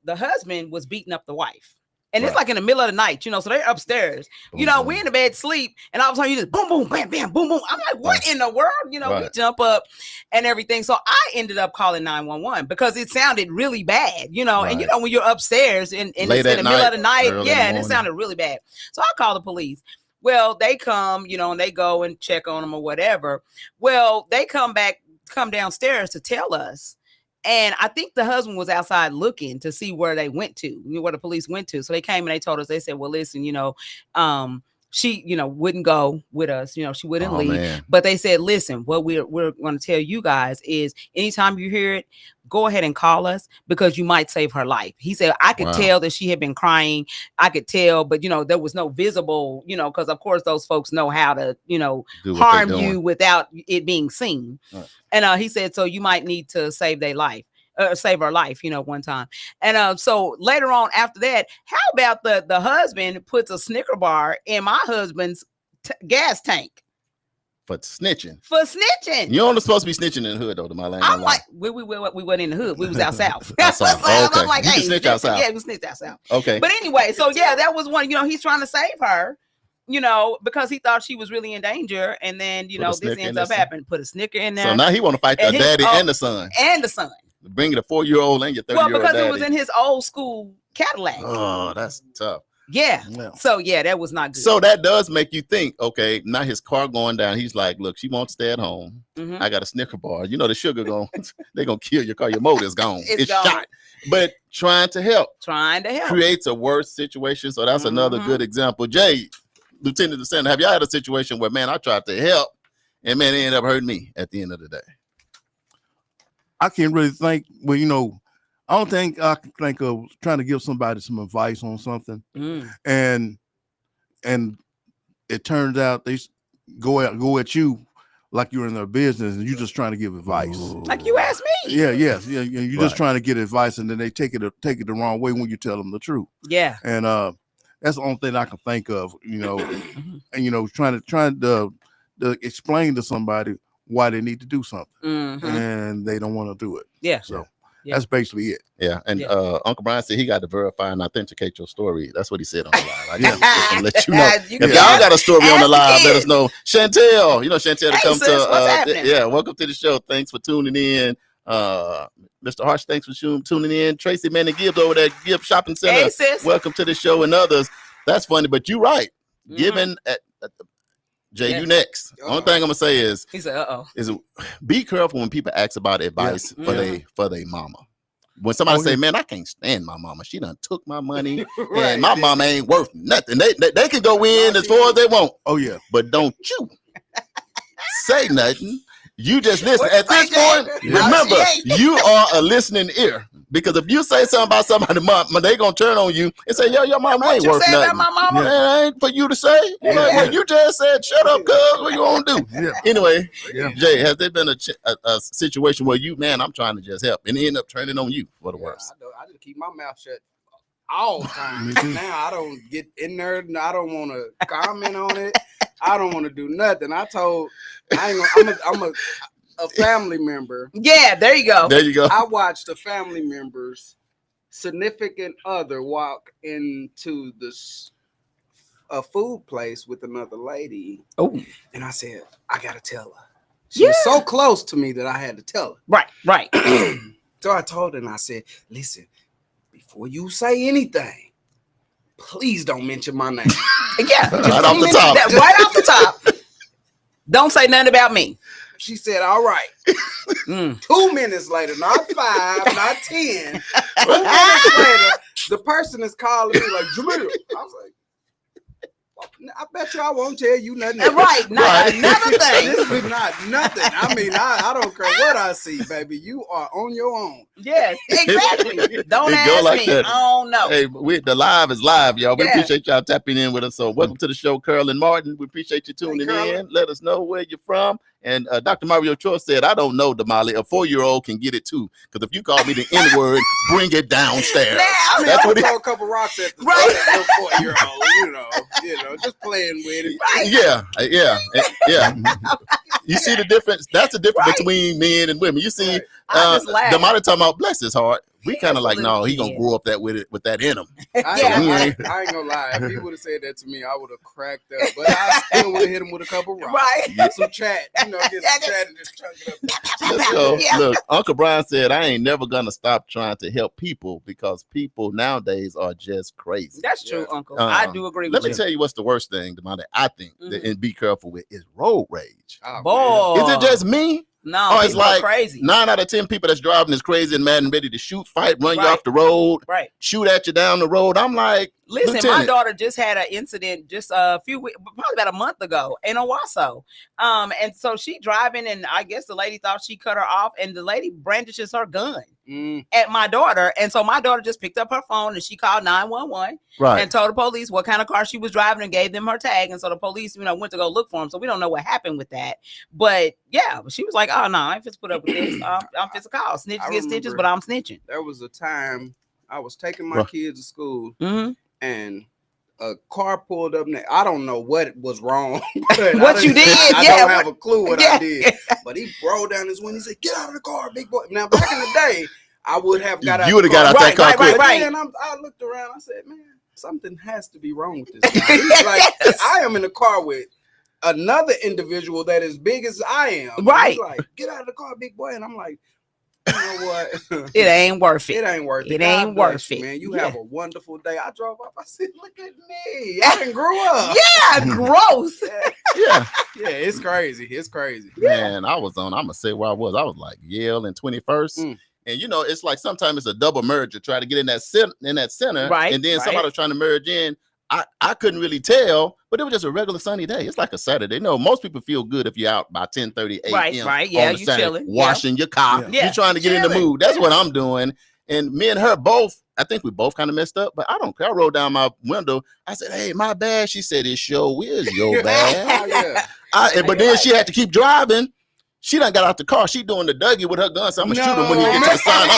husband was beating up the wife. And it's like in the middle of the night, so they're upstairs. We in the bed sleep, and all of a sudden you just boom, boom, bam, bam, boom, boom. I'm like, what in the world? We jump up and everything. So I ended up calling 911 because it sounded really bad, and when you're upstairs and it's in the middle of the night, and it sounded really bad. So I called the police. Well, they come, and they go and check on them or whatever. Well, they come downstairs to tell us. And I think the husband was outside looking to see where they went to, where the police went to. So they came and they told us, they said, well, listen, she, wouldn't go with us. She wouldn't leave. Man. But they said, listen, what we're going to tell you guys is anytime you hear it, go ahead and call us because you might save her life. He said, I could tell that she had been crying. I could tell, but, there was no visible, because of course those folks know how to, harm you without it being seen. Right. And he said, so you might need to save their life. Save her life, one time. And so later on after that, how about the husband puts a Snicker bar in my husband's gas tank? For snitching. You're only supposed to be snitching in the hood, though, to my land. I'm like, we weren't in the hood. We was out south. Okay. I'm like, hey, snitch out south. Yeah, we snitched out south. Okay. But anyway, so yeah, that was one, he's trying to save her, because he thought she was really in danger. And then, this ends up happening. Put a Snicker in there. So now he want to fight the daddy and the son. And the son. Bring the 4-year-old and your 30-year-old because daddy. It was in his old school Cadillac. Oh, that's tough. Yeah. So yeah, that was not good. So that does make you think, okay, now his car going down. He's like, look, she won't stay at home. Mm-hmm. I got a Snicker bar. The sugar they're gonna kill your car. Your motor's gone. It's gone. Shot. But trying to help creates a worse situation. So that's another good example. Jay, Lieutenant Descendant, have y'all had a situation where, man, I tried to help and man, it ended up hurting me at the end of the day? I can't really think. Well, I don't think I can think of trying to give somebody some advice on something, and it turns out they go at you like you're in their business, and you're just trying to give advice. Like you asked me. Yeah. You're just trying to get advice, and then they take it the wrong way when you tell them the truth. Yeah. And that's the only thing I can think of. And trying to explain to somebody why they need to do something, and they don't want to do it. Yeah. So that's basically it. Yeah. And Uncle Brian said he got to verify and authenticate your story. That's what he said on the live. I just let you know. If y'all got a story on the live, let us know. Chantel, Chantel to come to welcome to the show. Thanks for tuning in. Mr. Harsh, thanks for tuning in. Tracy Manning Gibbs over there, Gibbs Shopping Center. Hey, welcome to the show and others. That's funny, but you're right. Given at Jay, you next. Only thing I'm gonna say is he said, is be careful when people ask about advice for they mama. When somebody say, man, I can't stand my mama. She done took my money and my mama ain't worth nothing. They can go in as far as they want. Oh yeah. But don't you say nothing. You just listen. At this point, remember, you are a listening ear. Because if you say something about somebody's mom, they gonna turn on you and say, "Yo, your mama ain't worth nothing." My mama? Man, ain't for you to say. Well, you just said, "Shut up, cuz." What you gonna do? Yeah. Anyway, Jay, has there been a situation where I'm trying to just help, and it end up turning on you for the worst? I just keep my mouth shut all the time. Now I don't get in there. I don't want to comment on it. I don't want to do nothing. I'm a family member. Yeah, there you go. I watched a family member's significant other walk into a food place with another lady. Oh, and I said, I gotta tell her. She was so close to me that I had to tell her. Right. So I told her and I said, listen, before you say anything, please don't mention my name. Yeah, right off the top. Right off the top. Don't say nothing about me. She said, all right. 2 minutes later, not 5, not 10. 2 minutes later, the person is calling me like, Jamil. I was like, I bet you I won't tell you nothing. Right, not another thing. This is not nothing. I mean, I don't care what I see, baby. You are on your own. Yes, exactly. Don't ask like me. That. I don't know. Hey, the live is live, y'all. We appreciate y'all tapping in with us. So welcome to the show, Carl and Martin. We appreciate you tuning in. Let us know where you're from. And Dr. Mario Choi said, I don't know, Damali. A 4-year-old can get it too. Because if you call me the N-word, bring it downstairs. Now, that's what throw a couple rocks at the 4-year-old, just playing with it. Right. Yeah. You see the difference? That's the difference between men and women. You see, Damali talking about bless his heart. We kind of like, no, he gonna grow up with that in him. I ain't gonna lie. If he would have said that to me, I would have cracked up. But I still would have hit him with a couple rocks. Right. Get some chat. Get some chat and just chunk it up. Look, Uncle Brian said, I ain't never gonna stop trying to help people because people nowadays are just crazy. That's true, Uncle. I do agree with you. Let me tell you what's the worst thing, Damali, I think, and be careful with, is road rage. Oh, is it just me? No, it's like crazy. 9 out of 10 people that's driving is crazy and mad and ready to shoot, fight, run you off the road, shoot at you down the road. I'm like, listen, Lieutenant. my daughter just had an incident just a few weeks, probably about a month ago in Owasso. And so she driving, and I guess the lady thought she cut her off, and the lady brandishes her gun at my daughter. And so my daughter just picked up her phone and she called 911 and told the police what kind of car she was driving and gave them her tag. And so the police, went to go look for him. So we don't know what happened with that. But yeah, she was like, oh no, I ain't fit to put up with this. I'm fit to call. Snitches get stitches, but I'm snitching. There was a time I was taking my kids to school and a car pulled up. I don't know what was wrong. What you did? I don't have a clue what I did. But he rolled down his window. He said, "Get out of the car, big boy." Now back in the day, I would have got out. You would have got out that car quick. Right. And I looked around. I said, "Man, something has to be wrong with this guy." He's like, I am in the car with another individual that is big as I am. Right. He's like, "Get out of the car, big boy." And I'm like, you know what? It ain't worth it. It ain't worth it. It ain't worth it, man. You have a wonderful day. I drove up. I said, "Look at me. I done grew up." Yeah, gross. Yeah, it's crazy. It's crazy. Man, I'm gonna say where I was. I was like Yale and 21st. And it's like sometimes it's a double merger. Try to get in that center, right? And then somebody was trying to merge in. I couldn't really tell, but it was just a regular sunny day. It's like a Saturday. No, most people feel good if you're out by 10:30 a.m. Right. Yeah, you chilling, washing your car. Yeah. You're trying to get in the mood. That's what I'm doing. And me and her both, I think we both kind of messed up, but I don't care. I rolled down my window. I said, "Hey, my bad." She said, "It sure is your bad." But then she had to keep driving. She done got out the car. She doing the Dougie with her gun. So I'm gonna shoot him when he gets to the sign.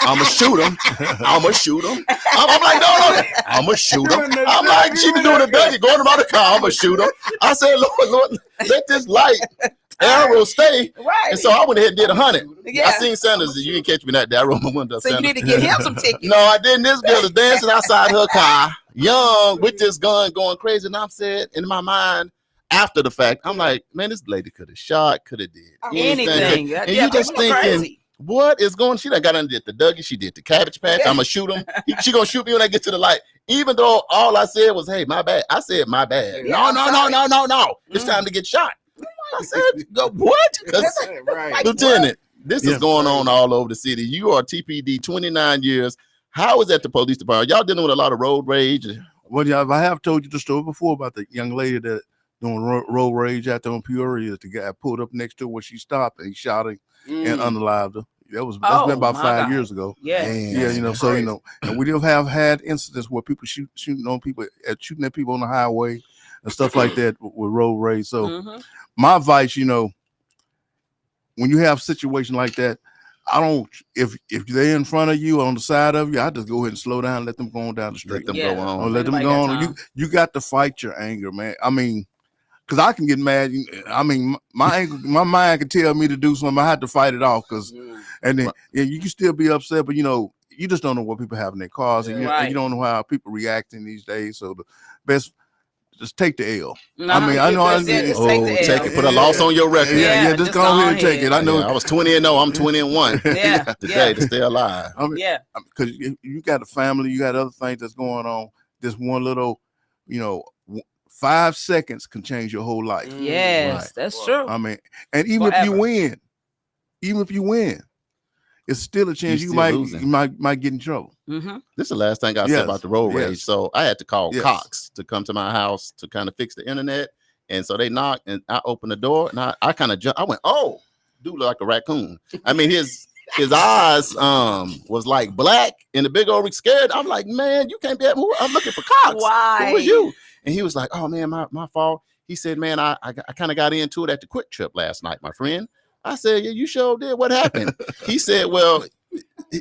I'm gonna shoot him. I'm gonna shoot him. I'm like, no. I'm gonna shoot him. I'm like, she been doing the Dougie, going about the car. I'm gonna shoot him. I said, Lord, let this light arrow stay. Right. And so I went ahead and did 100. Yeah. I seen Sanders. You didn't catch me that day. I rolled my window up. So you need to get him some tickets. No, I didn't. This girl is dancing outside her car, young, with this gun, going crazy. And I'm saying, in my mind, after the fact, I'm like, man, this lady could have shot, could have did anything. And you just thinking, crazy. What is going? She done got under the Dougie. She did the Cabbage Patch. I'm gonna shoot him. She gonna shoot me when I get to the light. Even though all I said was, "Hey, my bad." I said, "My bad." No. It's time to get shot. I said, "What?" Right. Lieutenant, this is going on all over the city. You are TPD 29 years. How is that the police department? Y'all dealing with a lot of road rage? Well, yeah, I have told you the story before about the young lady that doing road rage out there on Peoria. The guy pulled up next to her when she stopped and he shot her and unalived her. That's been about 5 years ago. Yeah. And we have had incidents where people shooting at people on the highway and stuff like that with road rage. So my advice, when you have a situation like that, if they're in front of you on the side of you, I just go ahead and slow down, let them go on down the street. Let them go on. Let them go on. You got to fight your anger, man. I mean, because I can get mad. I mean, my mind can tell me to do something. I have to fight it off and then you can still be upset, but you just don't know what people have in their cars, and you don't know how people reacting these days. So the best, just take the L. Take it. Put a loss on your record. Just go ahead and take it. I know. I was 20-0. I'm 20-1. Today to stay alive. Because you got a family, you got other things that's going on. This one little, 5 seconds can change your whole life. Yes, that's true. I mean, and even if you win, it's still a chance you might get in trouble. This is the last thing I said about the road rage. So I had to call Cox to come to my house to kind of fix the internet. And so they knocked and I opened the door and I kind of jumped. I went, "Oh, dude look like a raccoon." I mean, his eyes was like black and the big old scared. I'm like, "Man, you can't be at me. I'm looking for Cox. Why? Who was you?" And he was like, "Oh man, my fault." He said, "Man, I kind of got into it at the Quick Trip last night, my friend." I said, "Yeah, you sure did. What happened?" He said, "Well,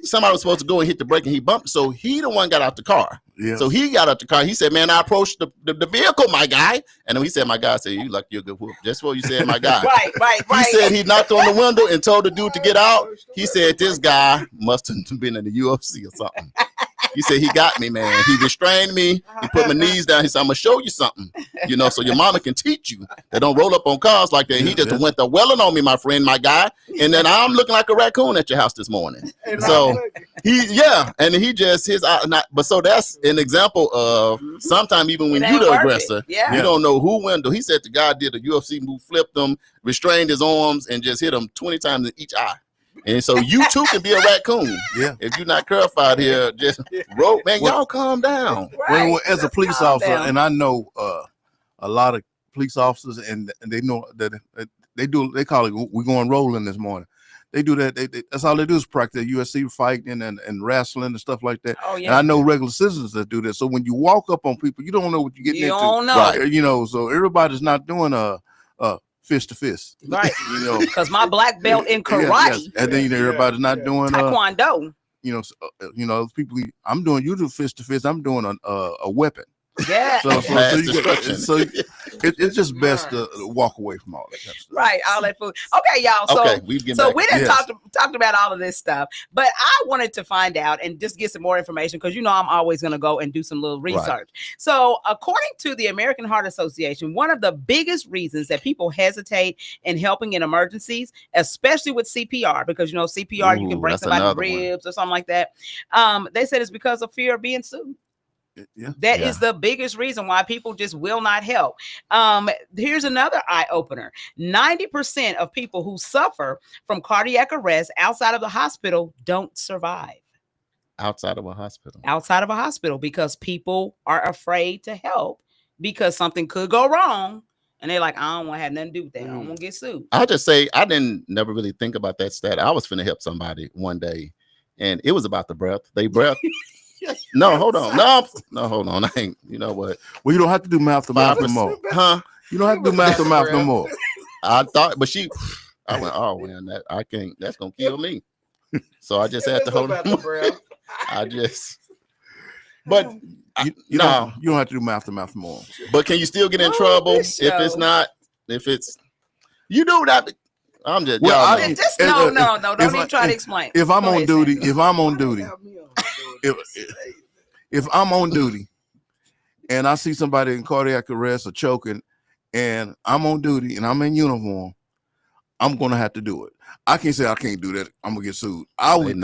somebody was supposed to go and hit the brake and he bumped, so he the one got out the car." Yeah. So he got out the car. He said, man, I approached the vehicle, my guy. And then he said, my guy, I said, you lucky you're a good whoop. Just what you said, my guy. Right. He said he knocked on the window and told the dude to get out. He said, this guy must have been in the UFC or something. He said, he got me, man. He restrained me. He put my knees down. He said, I'm going to show you something, so your mama can teach you that don't roll up on cars like that. He just went there welling on me, my friend, my guy. And then I'm looking like a raccoon at your house this morning. So and he just, but so that's an example of sometimes even when you're the aggressor, you don't know who window. He said the guy did a UFC move, flipped him, restrained his arms, and just hit him 20 times in each eye. And so you too can be a raccoon. Yeah. If you're not clarified here, just roll, man. Y'all calm down. Well, as a police officer, and I know a lot of police officers, and they know that they call it, we're going rolling this morning. They do that. That's all they do is practice UFC fighting and wrestling and stuff like that. Oh, yeah. And I know regular citizens that do that. So when you walk up on people, you don't know what you're getting into. You don't know. Right. So everybody's not doing fist to fist, right? Because my black belt in karate, and then everybody's not doing taekwondo. People. I'm doing you do fist to fist. I'm doing a weapon. Yeah. So it's just best to walk away from all that. Right. All that food. Okay, y'all. So we didn't talked about all of this stuff, but I wanted to find out and just get some more information because I'm always going to go and do some little research. Right. So according to the American Heart Association, one of the biggest reasons that people hesitate in helping in emergencies, especially with CPR, because CPR, you can break somebody's ribs or something like that. They said it's because of fear of being sued. That is the biggest reason why people just will not help. Here's another eye opener. 90% of people who suffer from cardiac arrest outside of the hospital don't survive. Outside of a hospital. Outside of a hospital, because people are afraid to help because something could go wrong. And they're like, I don't want to have nothing to do with that. I don't want to get sued. I'll just say, I never really think about that stat. I was finna help somebody one day, and it was about the breath. They breath. No, hold on. No, hold on. I ain't. You know what? Well, you don't have to do mouth to mouth no more, huh? You don't have to do mouth to mouth no more. I thought, but I went, oh man, I can't. That's gonna kill me. So I just had to hold on. But you don't have to do mouth to mouth more. But can you still get in trouble if it's you do that? I'm just no. Don't even try to explain. If I'm on duty, if I'm on duty and I see somebody in cardiac arrest or choking and I'm on duty and I'm in uniform, I'm going to have to do it. I can't say I can't do that. I'm going to get sued. I would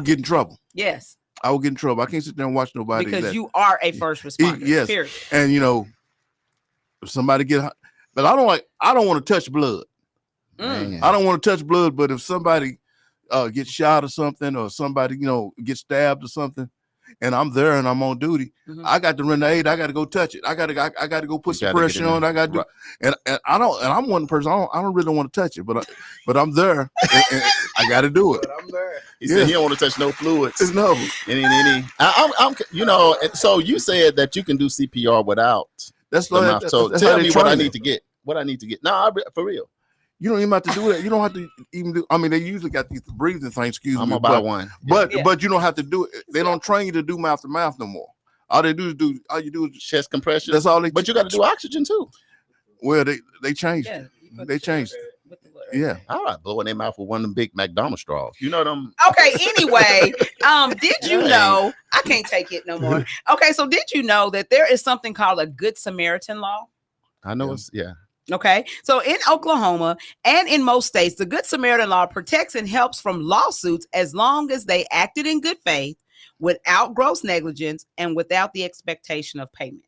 get in trouble. Yes. I would get in trouble. I can't sit there and watch nobody. Because you are a first responder. Yes. Period. And if somebody but I don't want to touch blood. I don't want to touch blood, but if somebody gets shot or something, or somebody, gets stabbed or something, and I'm there and I'm on duty, I got to run the aid. I got to go touch it. I got to go put some pressure on. I got to do, and I'm one person. I don't really want to touch it, but I'm there and I got to do it. But I'm there. He said he don't want to touch no fluids. No. So you said that you can do CPR without. That's so tell me what I need to get. What I need to get. No, for real. You don't even have to do that. You don't have to even do. I mean, they usually got these breathing things. Excuse me. I'm gonna buy one. But you don't have to do it. They don't train you to do mouth to mouth no more. All you do is chest compression. That's all they. But you got to do oxygen too. Well, they changed. Yeah, they changed. Yeah. All right, blowing their mouth with one of them big McDonald's straws. You know them. Okay. Anyway, did you know? I can't take it no more. Okay, so did you know that there is something called a Good Samaritan law? I know Okay, so in Oklahoma and in most states, the Good Samaritan law protects and helps from lawsuits as long as they acted in good faith, without gross negligence, and without the expectation of payment.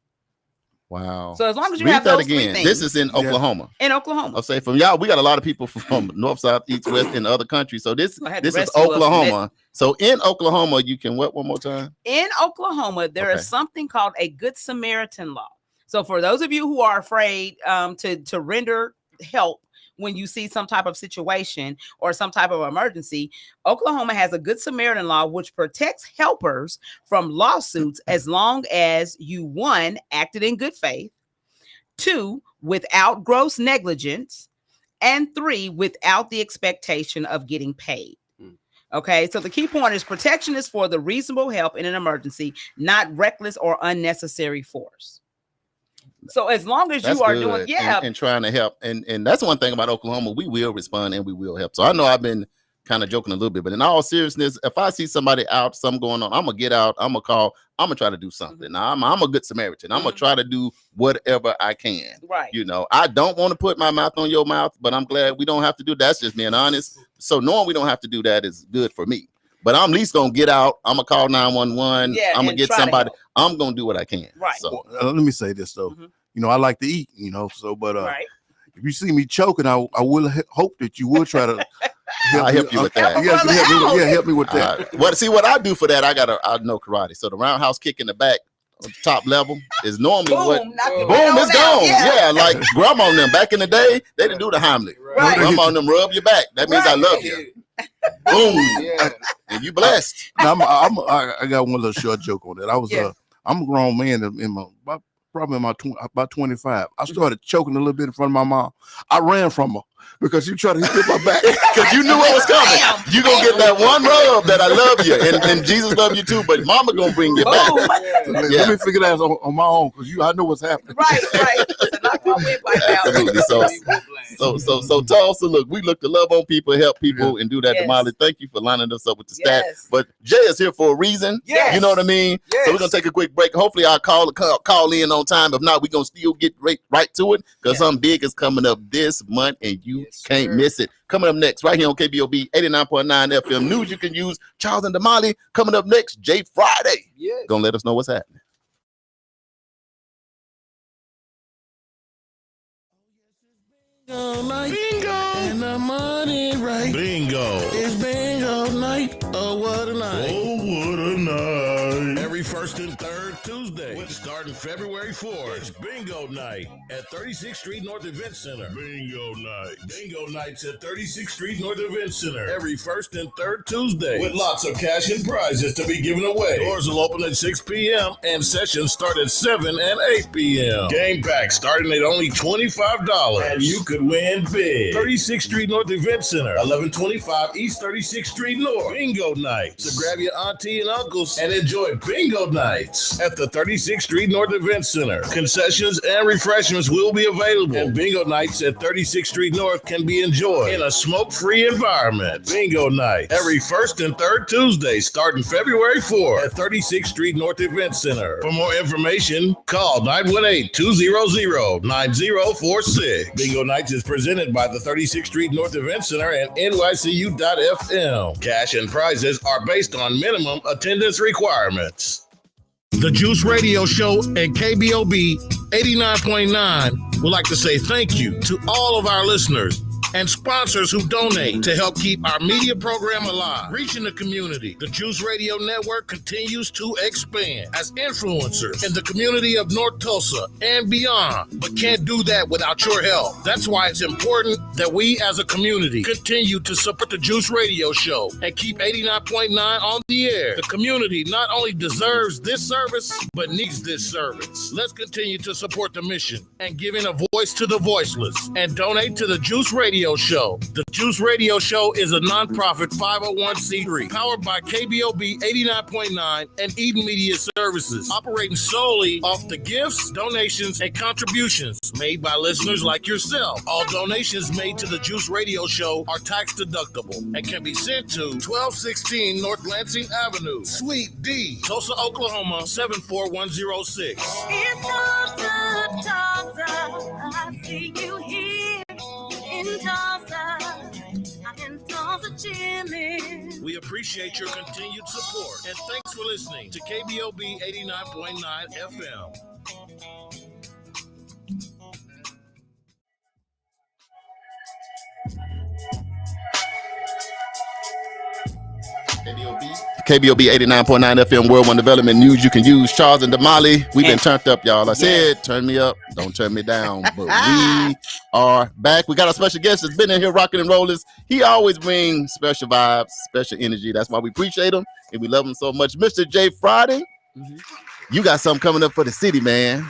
Wow. So as long as you have those three things. This is in Oklahoma. In Oklahoma. I'll say from y'all, we got a lot of people from north, south, east, west, and other countries. So this is Oklahoma. So in Oklahoma, you can what one more time? In Oklahoma, there is something called a Good Samaritan law. So for those of you who are afraid to render help when you see some type of situation or some type of emergency, Oklahoma has a Good Samaritan law which protects helpers from lawsuits as long as you, 1, acted in good faith, 2, without gross negligence, and 3, without the expectation of getting paid. Okay, so the key point is protection is for the reasonable help in an emergency, not reckless or unnecessary force. So as long as you are doing, and trying to help, and that's one thing about Oklahoma, we will respond and we will help. So I know I've been kind of joking a little bit, but in all seriousness, if I see somebody out, something going on, I'm gonna get out, I'm gonna call, I'm gonna try to do something. Now I'm a good Samaritan. I'm gonna try to do whatever I can. Right. You know, I don't want to put my mouth on your mouth, but I'm glad we don't have to do that. That's just being honest. So knowing we don't have to do that is good for me. But I'm at least gonna get out. I'm gonna call 911. I'm gonna get somebody. I'm gonna do what I can. Right. So let me say this though. You know, I like to eat. You know, so but right. If you see me choking, I will hope that you will try to. I'll help you with that. Help me with that. What I do for that, I know karate. So the roundhouse kick in the back, top level, is normally boom, it's gone. Yeah, like grandma on them back in the day, they didn't do the Heimlich. Right. Grandma on them rub your back. That means I love you. Boom, and you blessed. Now, I got one little short joke on that. I'm a grown man in my probably about 25. I started choking a little bit in front of my mom. I ran from her because she tried to hit my back because you knew what was coming. You gonna get that one rub that I love you and Jesus love you too, but mama gonna bring you back. Let me figure that out on my own because I know what's happening. Right. Absolutely. So Tulsa, look, we look to love on people, help people, and do that. Damali, thank you for lining us up with the stat. But Jay is here for a reason. You know what I mean? So we're gonna take a quick break. Hopefully I'll call in on time. If not, we're gonna still get right to it because something big is coming up this month and you can't miss it. Coming up next, right here on KBOB 89.9 FM News You Can Use. Charles and Damali coming up next. Jay Friday. Gonna let us know what's happening. Bingo! And the money right. Bingo! It's bingo night. Oh, what a night. Oh, what a night. Every first and third Tuesday, starting February 4th, it's bingo night at 36th Street North Event Center. Bingo night. Bingo nights at 36th Street North Event Center. Every first and third Tuesday, with lots of cash and prizes to be given away. Doors will open at 6 p.m. and sessions start at 7 and 8 p.m. Game packs starting at only $25. And you could win big. 36th Street North Event Center, 1125 East 36th Street North. Bingo nights. So grab your auntie and uncles and enjoy bingo nights at the 36th Street North Event Center. Concessions and refreshments will be available. And bingo nights at 36th Street North can be enjoyed in a smoke-free environment. Bingo night every first and third Tuesday starting February 4th at 36th Street North Event Center. For more information, call 918-200-9046. Bingo nights is presented by the 36th Street North Event Center and NYCU.FM. Cash and prizes are based on minimum attendance requirements. The Juice Radio Show and KBOB 89.9 would like to say thank you to all of our listeners and sponsors who donate to help keep our media program alive. Reaching the community, the Juice Radio Network continues to expand as influencers in the community of North Tulsa and beyond, but can't do that without your help. That's why it's important that we as a community continue to support the Juice Radio Show and keep 89.9 on the air. The community not only deserves this service, but needs this service. Let's continue to support the mission and giving a voice to the voiceless and donate to the Juice Radio Show. The Juice Radio Show is a nonprofit 501c3 powered by KBOB 89.9 and Eden Media Services, operating solely off the gifts, donations, and contributions made by listeners like yourself. All donations made to the Juice Radio Show are tax deductible and can be sent to 1216 North Lansing Avenue, Suite D, Tulsa, Oklahoma 74106. It's Tulsa, Tulsa, I see you here. In Tulsa, I'm in Tulsa chillin'. We appreciate your continued support and thanks for listening to KBOB 89.9 FM. KBOB 89.9 FM World One Development News You Can Use. Charles and Damali, we've been turned up, y'all. I said, turn me up, don't turn me down. But we are back. We got a special guest that's been in here rocking and rolling. He always brings special vibes, special energy. That's why we appreciate him and we love him so much. Mr. Jay Friday, you got something coming up for the city, man.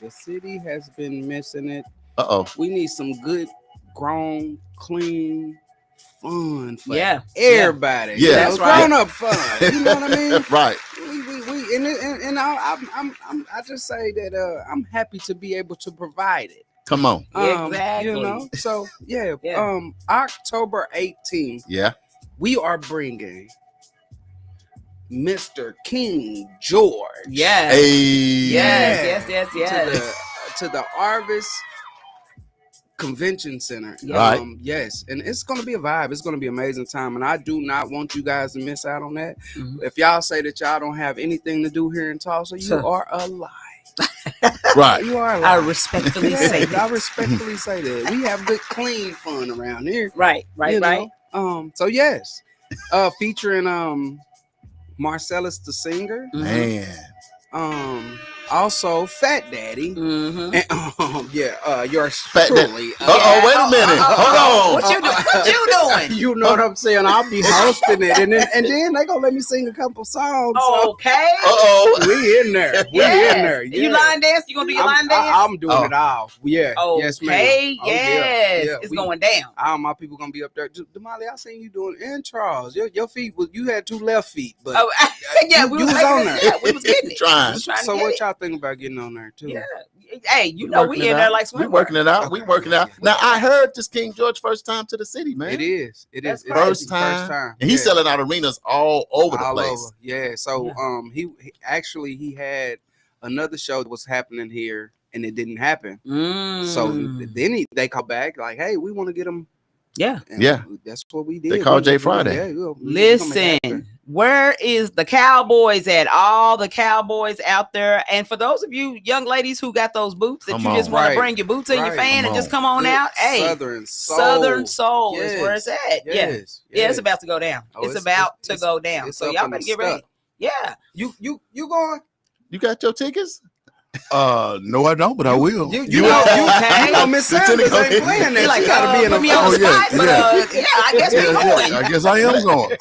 The city has been missing it. Uh-oh. We need some good, grown, clean fun for Yeah. everybody. Yeah. That's right. Grown up fun. You know what I mean? Right. We and I just say that I'm happy to be able to provide it. Come on. Exactly. You know, so yeah. Yeah. October 18th, Yeah. we are bringing Mr. King George. Yes. Hey. Yes. To the Arvis Convention Center. Right. Yes, and it's gonna be a vibe. It's gonna be an amazing time, and I do not want you guys to miss out on that. Mhm. If y'all say that y'all don't have anything to do here in Tulsa, you are a lie. Right. You are a I lie. respectfully say I that. respectfully say that. We have good, clean fun around here. Right. You know? So yes, featuring Marcellus the singer, Man. also Fat Daddy, Mm-hmm. and yours Fat Daddy. truly. Wait a minute. Hold on. What you doing? What you doing? You know what I'm saying? I'll be hosting it, and then they gonna let me sing a couple songs. So Okay. we in there. We Yes. in there. You line dance? You gonna do your line dance? I'm doing it all. Yeah. Okay. Yes, ma'am. Oh, Yes. yeah. It's We- going down. All my people gonna be up there. Damali, I seen you doing intros. Your feet was, you had two left feet, but Oh, yeah, we you was was on making there. it. Yeah, we was getting it. Trying. We was trying to so get what it. y'all think about getting on there too? Yeah. Hey, you know we Working it in there out. like We swim. working it out. We Okay. working it out. Now I heard this King George first time to the city, man. It is. It That's is. crazy. First time. First time. And he's Yeah. selling out arenas all over the All place. over. Yeah. So he actually he had another show that was happening here and it didn't happen. So then they called back like, hey, we want to get him. Yeah. And Yeah. That's what we did. They called Jay We- Friday. Yeah, we gonna make it happen. Listen, where is the Cowboys at? All the Cowboys out there. And for those of you young ladies who got those boots that Come you just on. want to Right. bring your boots in your Right. fan Come and just on. come on Good out. Hey, Southern Soul. Southern Soul is where it's at. Yeah. Yes. Yeah, it's about to go down. Oh, it's about to go down. it's So up y'all and better it's get ready. stuck. Yeah. You going? You got your tickets? No, I don't, but I will. You You know, okay? you know, Miss Lieutenant, Sanders go ain't ahead. playing that. He like, She gotta be in put a me on the Oh, yeah, spot, but I guess we going. I guess I am going.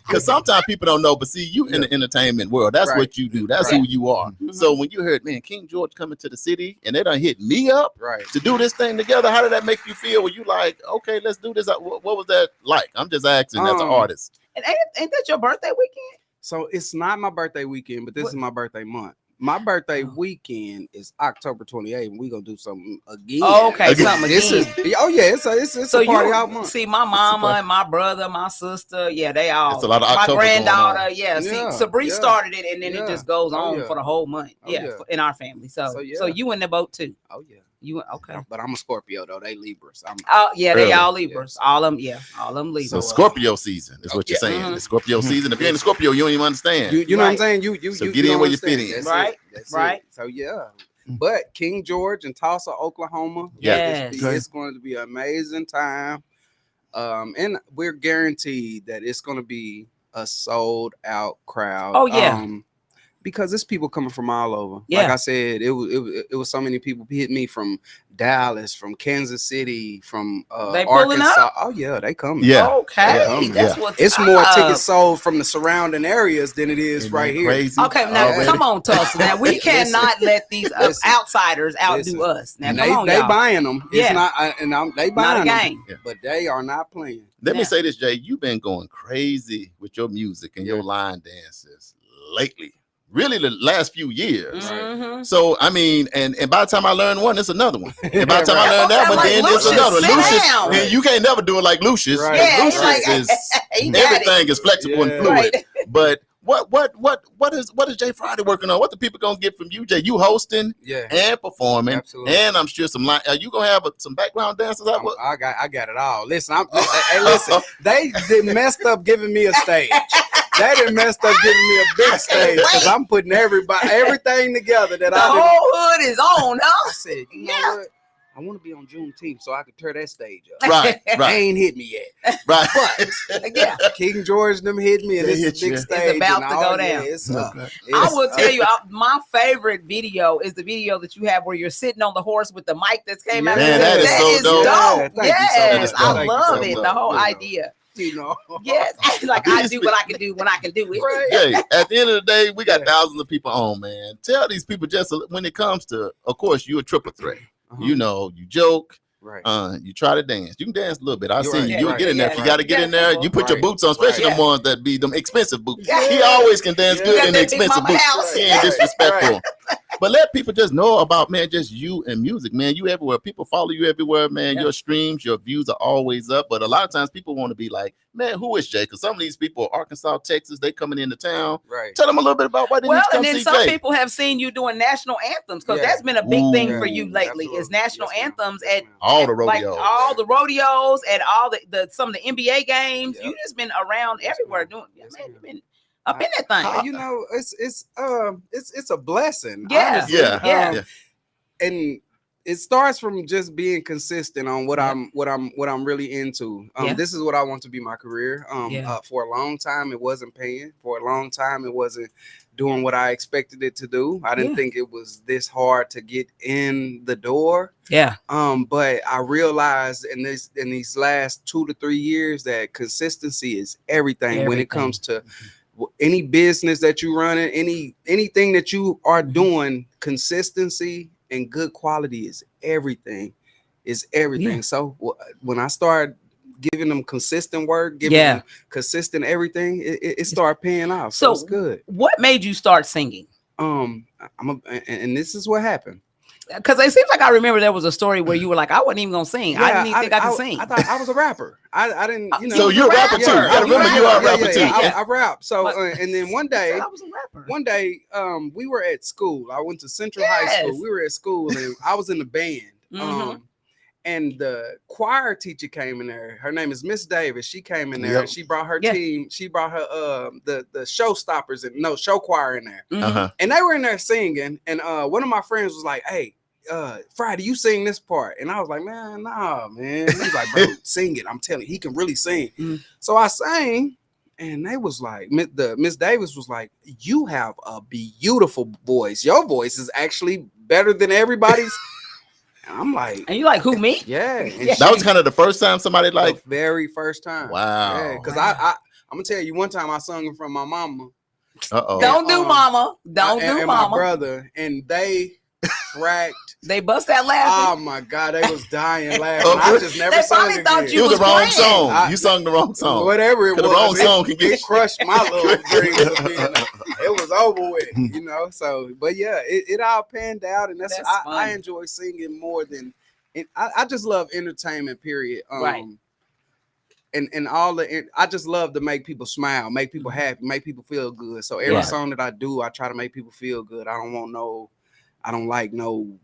Because sometimes people don't know, but see, you in the entertainment world, that's Right. what you do. That's Right. who you are. Mhm. So when you heard, man, King George coming to the city and they done hit me up right. to do this thing together, how did that make you feel? Were you like, okay, let's do this? What was that like? I'm just asking as an artist. And ain't that your birthday weekend? So it's not my birthday weekend, but this is my birthday month. My birthday weekend is October 28th, and we gonna do something again. Oh, okay, something This again. is it's So a party you out month. see my mama and my brother, my sister, yeah, they all. It's a lot of my October going granddaughter, on. yeah. Yeah, See, Sabri yeah. started it, and then it Yeah. just goes Oh, on yeah. for the whole month. Oh, Yeah, yeah. in our family. So, So, yeah. so you in the boat too. Oh yeah, You okay? but I'm a Scorpio though. They Libras. Oh yeah, they Early. all Libras. All them, yeah, all them So Libras. Scorpio season is what you're yeah. saying. Mhm. The Scorpio season. If you ain't a Scorpio, you don't even understand. You know what I'm Right. saying? You So you get you in don't where you fit understand. in. That's Right. it. That's Right. it. So yeah. But King George in Tulsa, Oklahoma. Yes. It's going to be an amazing time. And we're guaranteed that it's going to be a sold out crowd. Oh, yeah. Because it's people coming from all over. Yeah. Like I said, it was so many people hit me from Dallas, from Kansas City, from They pulling Arkansas. up? Oh yeah, they coming. Yeah. Okay, Yeah. that's what's It's more up. tickets sold from the surrounding areas than it is Isn't right that here. Crazy. Okay, now Already. come on, Tulsa. Now we cannot let these Listen. outsiders outdo Listen. us. Now And come on, they y'all. buying them. Yeah. It's not, they Not buying a them, game. but they are not playing. Let me Yeah. say this, Jay. You've been going crazy with your music and your line dances lately. Really, the last few years. Mhm. So I mean, and by the time I learn one, it's another one. And by the time I learn that Sound one, like then Lucius. it's another one. Sit Lucius, down. and you can't never do it like Lucius. Right. Yeah, Lucius like, is he got it. everything is flexible and Yeah. fluid. Right. But what is Jay Friday working on? What the people gonna get from you, Jay? You hosting Yeah. and performing, Absolutely. and I'm sure some line. Are you gonna have some background dancers? I got it all. Listen, hey, listen. They messed up giving me a stage. They done messed up giving me a big stage because I'm putting everything together that The I did. whole hood is on, I huh? said, you know Yeah. what? I want to be on Juneteenth so I can tear that stage up. Right, They right, ain't hit me yet. right. Yeah. King George them hit me, and They it's a hit big you. stage. It's about and to all- go yeah, down. it's Okay. up. I It's will up. tell you, my favorite video is the video that you have where you're sitting on the horse with the mic that came out. Man, that is so dope. Yeah, thank you so Yes, much. I Thank you love so it. much. The whole You know. idea. You know. Yes, like I do what I can do when I can do it. Right. Jay, at the end of the day, we got Yeah. thousands of people on, man. Tell these people just when it comes to, of course, you're a triple threat. Uh-huh. You know, you joke, Right. You try to dance. You can dance a little bit. I You're see right. you. You Right. get in there. If you got to get in there, you put your Right. boots on, especially Right. them ones that be them expensive boots. Yeah. He always can dance good Got in the that Big expensive Mama boots. house. He ain't disrespectful. But let people just know about, man, just you and music, man. You everywhere. People follow you everywhere, man. Your streams, your views are always up. But a lot of times people want to be like, man, who is Jay? Because some of these people are Arkansas, Texas, they coming into town. Right. Tell them a little bit about why they need to come and then see some Jay. people have seen you doing national anthems because that's been a big thing for you lately. Is national anthems at all the rodeos, like all the rodeos, at all the some of the NBA games. You just been around everywhere doing. Man, you've been up in that thing. You know, it's a blessing. Yeah. Honestly. Yeah. And it starts from just being consistent on what I'm really into. This is what I want to be my career. For a long time it wasn't paying. For a long time it wasn't doing what I expected it to do. I didn't think it was this hard to get in the door. Yeah. But I realized in these last 2 to 3 years that consistency is everything. When it comes to any business that you run in, anything that you are doing, consistency and good quality is everything. So when I start giving them consistent work, giving them consistent everything, it started paying off. So it's good. What made you start singing? And this is what happened. Because it seems like I remember there was a story where you were like, I wasn't even gonna sing. Yeah, I didn't even think I could sing. I thought I was a rapper. I didn't, you know. So you're a rapper too. You gotta remember you are a rapper too. I rap. So and then one day, I was a rapper. One day, we were at school. I went to Central High School. We were at school and I was in the band. And the choir teacher came in there. Her name is Miss Davis. She came in there and she brought her team. She brought her the showstoppers and show choir in there. And they were in there singing. And one of my friends was like, "Hey, Friday, you sing this part." And I was like, "Man, nah, man." He's like, "Bro, sing it. I'm telling you, he can really sing." So I sang. And they was like, Miss Davis was like, "You have a beautiful voice. Your voice is actually better than everybody's." And I'm like, and you like, who, me? Yeah. That was kind of the first time somebody like, the very first time. Wow. Yeah, because I'm gonna tell you, one time I sung in front of my mama. Don't do mama. Don't do and mama. My brother, and they cracked. They bust that laughing. Oh my God, they was dying laughing. I just never sung again. Thought it was the wrong song. You sung the wrong song. Whatever it was, the wrong song can get crushed my little dreams of being. It was over with, you know. So, but yeah, it all panned out, and that's I enjoy singing more than. I just love entertainment. Period. Right. And I just love to make people smile, make people happy, make people feel good. So every song that I do, I try to make people feel good. I don't like no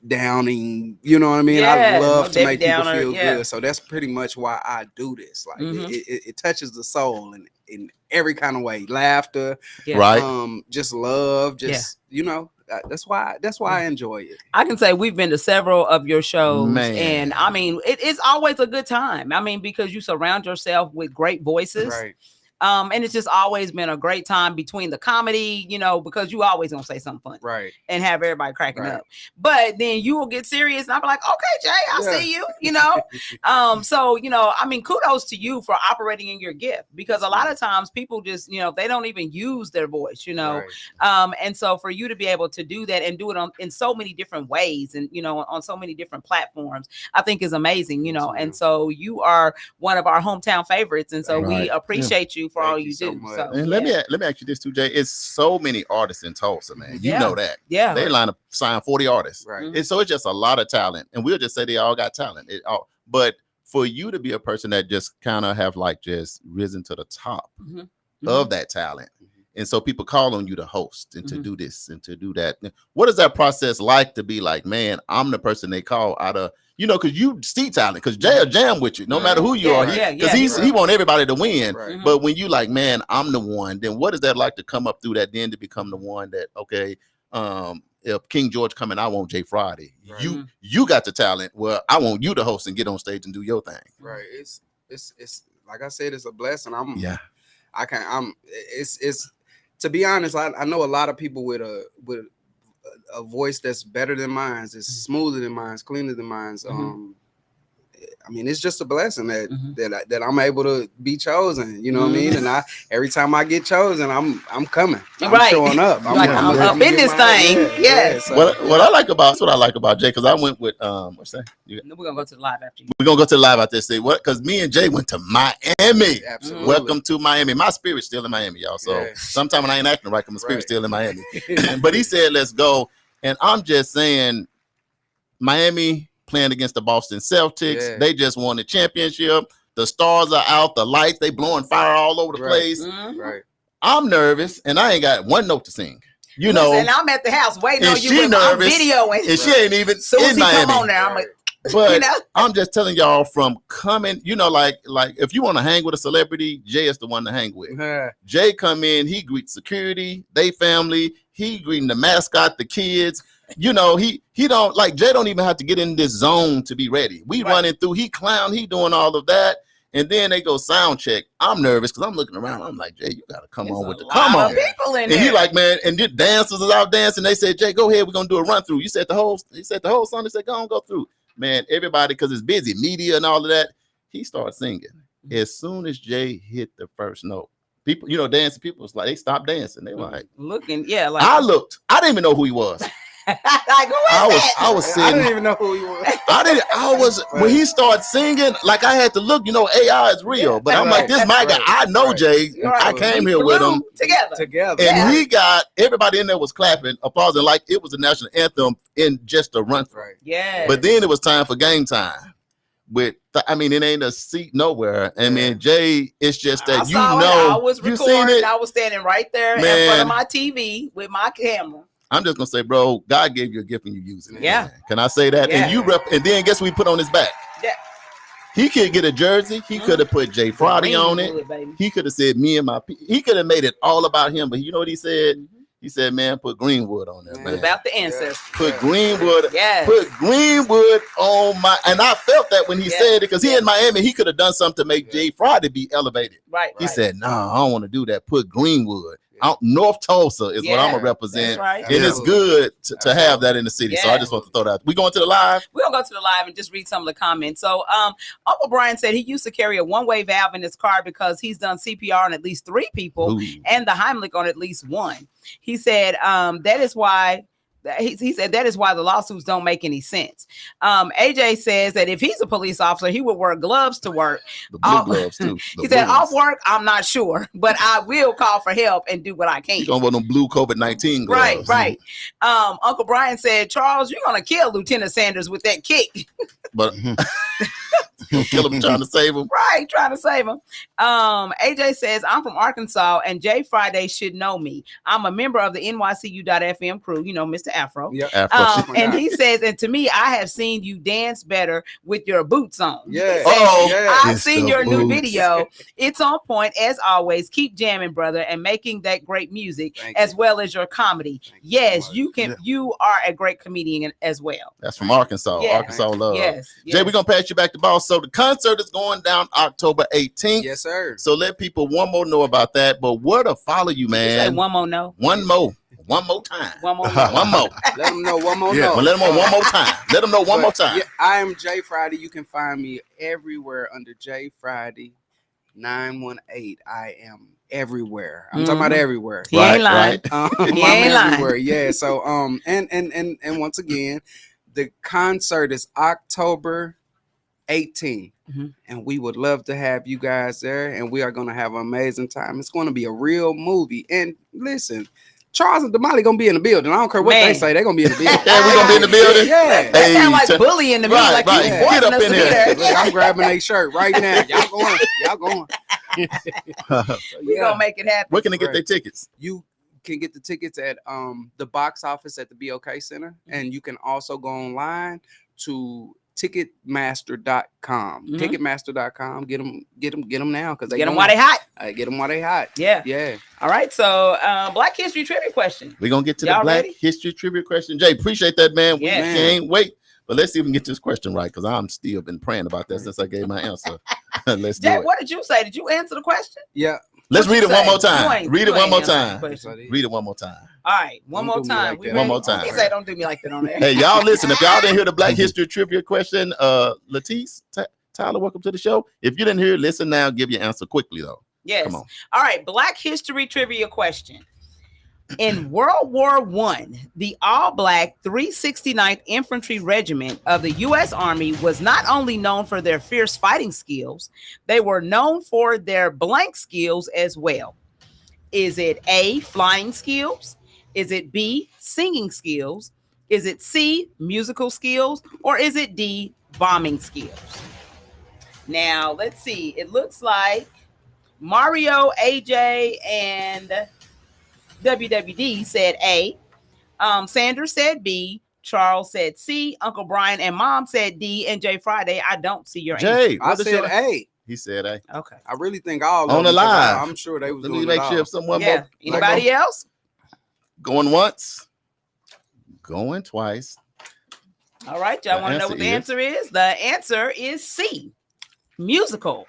downing, you know what I mean? I love to make people feel good. So that's pretty much why I do this. Like it touches the soul in every kind of way. Laughter, just love, you know. That's why I enjoy it. I can say we've been to several of your shows, and I mean, it's always a good time. I mean, because you surround yourself with great voices. Right. And it's just always been a great time between the comedy, you know, because you always gonna say something funny, right, and have everybody cracking up. But then you will get serious, and I'll be like, "Okay, Jay, I see you," you know. So you know, I mean, kudos to you for operating in your gift, because a lot of times people just, you know, they don't even use their voice, you know. And so for you to be able to do that and do it in so many different ways, and you know, on so many different platforms, I think is amazing, you know. And so you are one of our hometown favorites, and so we appreciate you for all you do. So, and let me ask you this too, Jay. It's so many artists in Tulsa, man. You know that. Yeah. They line up sign 40 artists. Right. And so it's just a lot of talent. And we'll just say they all got talent. But for you to be a person that just kind of have like just risen to the top of that talent. And so people call on you to host and to do this and to do that. What is that process like to be like, man, I'm the person they call out of, you know, because you see talent, because Jay will jam with you no matter who you are. Because he want everybody to win. Right. But when you like, man, I'm the one, then what is that like to come up through that, then to become the one that, okay, if King George coming, I want Jay Friday. Right. You got the talent. Well, I want you to host and get on stage and do your thing. Right. It's like I said, it's a blessing. It's to be honest, I know a lot of people with a voice that's better than mine, it's smoother than mine, cleaner than mine. I mean, it's just a blessing that I'm able to be chosen. You know what I mean? And every time I get chosen, I'm coming. I'm showing up. I'm up in this thing. Yes. So, what I like about Jay, because I went with what's that? We're gonna go to the live after you. We're gonna go to the live after this. See what? Because me and Jay went to Miami. Absolutely. Welcome to Miami. My spirit's still in Miami, y'all. So sometimes when I ain't acting right, my spirit's still in Miami. But he said, "Let's go," and I'm just saying, Miami playing against the Boston Celtics. They just won the championship. The stars are out. The lights, they blowing fire all over the place. Right. I'm nervous, and I ain't got one note to sing. You know, and I'm at the house waiting on you. She nervous, I'm videoing, and she ain't even in Miami. Come on there, I'm like, but I'm just telling y'all from coming. You know, like if you want to hang with a celebrity, Jay is the one to hang with. Jay come in, he greets security, they family. He greeting the mascot, the kids. You know, he don't like Jay don't even have to get in this zone to be ready. We running through, he clown, he doing all of that. And then they go sound check. I'm nervous because I'm looking around. I'm like, Jay, you gotta come on with the come on. People in and there. He like, man, and the dancers is out dancing. They said, Jay, go ahead, we're gonna do a run through. He said the whole song. They said, go on, go through. Man, everybody, because it's busy, media and all of that. He started singing. As soon as Jay hit the first note, people, you know, dancing, people was like, they stopped dancing. They were like looking, like I looked, I didn't even know who he was. Like, who is I was sitting. I didn't even know who he was. I was when he started singing, like I had to look, you know, AI is real. But I'm like, this my guy. I know Jay. I came here with him. Together. And he got everybody in there was clapping, applauding like it was the national anthem in just a run through. Yeah. But then it was time for game time. It ain't a seat nowhere. I mean, Jay, it's just that I was recording. I was standing right there in front of my TV with my camera. I'm just gonna say, bro, God gave you a gift and you using it. Yeah. Man. Can I say that? Yeah. And and then guess what we put on his back? Yeah. He could get a jersey. He could have put Jay Friday on it. He could have said me and my people. He could have made it all about him. But you know what he said? He said, man, put Greenwood on there, man. About the ancestors. Put Greenwood. Yes. Put Greenwood on my. And I felt that when he said it, because he in Miami, he could have done something to make Jay Friday be elevated. Right. He said, no, I don't want to do that. Put Greenwood. North Tulsa is what I'm gonna represent, right. and it's good to have that in the city. So I just want to throw that out. We going to the live? We're gonna go to the live and just read some of the comments. So Uncle Brian said he used to carry a one-way valve in his car because he's done CPR on at least 3 people and the Heimlich on at least 1. He said that is why. He said that is why the lawsuits don't make any sense. AJ says that if he's a police officer, he would wear gloves to work. The blue gloves too. He said off work, I'm not sure, but I will call for help and do what I can. You're gonna wear them blue COVID-19 gloves. Right. Uncle Brian said, Charles, you're gonna kill Lieutenant Sanders with that kick. But kill him trying to save him. Right, trying to save him. AJ says, I'm from Arkansas and Jay Friday should know me. I'm a member of the NYCU.FM crew, you know, Mr. Afro. Yeah. Afro. And he says, and to me, I have seen you dance better with your boots on. Yeah. I've seen your new video. It's on point as always. Keep jamming, brother, and making that great music as well as your comedy. Yes, you can. You are a great comedian as well. That's from Arkansas. Yeah. Arkansas love. Yes. Jay, we're gonna pass you back the ball. So the concert is going down October 18th. Yes, sir. So let people one more know about that. But where to follow you, man? You say one more no. One more time. One more. One more. Let them know one more. Well, let them know one more time. Let them know one more time. Yeah, I am Jay Friday. You can find me everywhere under Jay Friday 918. I am everywhere. I'm talking about everywhere. He ain't lying. He ain't lying. Yeah. So and once again, the concert is October 18th. And we would love to have you guys there, and we are going to have an amazing time. It's going to be a real movie. And listen, Charles and Damali gonna be in the building. I don't care what they say, they're gonna be in the building. Yeah, we're gonna be in the building. Yeah. That sound like bullying to me. Right, like you get up in here. Look, I'm grabbing a shirt right now. Y'all going. We're gonna make it happen. Where can they get their tickets? You can get the tickets at the box office at the BOK Center, and you can also go online to Ticketmaster.com. Ticketmaster.com. Get them now because they get them while they hot. Get them while they hot. Yeah. All right. So Black History Trivia question. We're gonna get to the Black History Trivia question. Jay, appreciate that, man. We can't wait. But let's see if we can get this question right, because I'm still been praying about that since I gave my answer. Let's do it. What did you say? Did you answer the question? Yeah. Let's read it one more You time. ain't- Read you it one ain't more answering the time. question. Read it one more time. All right, one more time. like that. One more time. He said, "Don't do me like that on there." Hey, y'all, listen. If y'all didn't hear the Black History Trivia question, Latisse, Tyler, welcome to the show. If you didn't hear it, listen now. Give your answer quickly, though. Yes. Come on. All right, Black History Trivia question. In World War I, the all-black 369th Infantry Regiment of the U.S. Army was not only known for their fierce fighting skills, they were known for their blank skills as well. Is it A, flying skills? Is it B, singing skills? Is it C, musical skills? Or is it D, bombing skills? Now, let's see. It looks like Mario, AJ, and WWD said A. Sanders said B. Charles said C. Uncle Brian and Mom said D. And Jay Friday, I don't see your Jay, answer. I said A. He said A. Okay. I really think all On of the them, 'cause live. I'm sure they was Let doing me make it sure all. if someone Yeah. more Anybody else? going once, going twice. All right. Y'all The want to know what the answer answer is? The answer is C. Musical.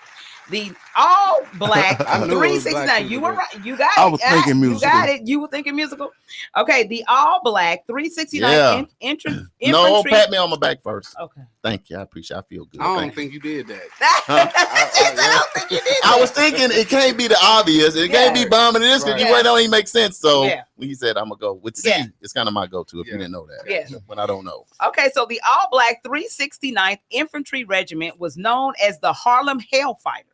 The all black I knew it was 369. black You people were right. You got it. I was thinking You musical. got it. You were thinking musical. Okay. The all black 369 Yeah. infantry. No, pat me on my back first. Okay. Thank you. I appreciate. I feel good. I don't Thank you. think you did that. I don't think you did I that. was thinking it can't be the obvious. It can't be bombing this because Right. you don't even make sense. So Yeah. when he said I'm gonna go with C, Yeah. it's kind of my go-to if you Yeah. didn't know that. Yeah. When I don't know. Okay, so the all-black 369th Infantry Regiment was known as the Harlem Hellfighters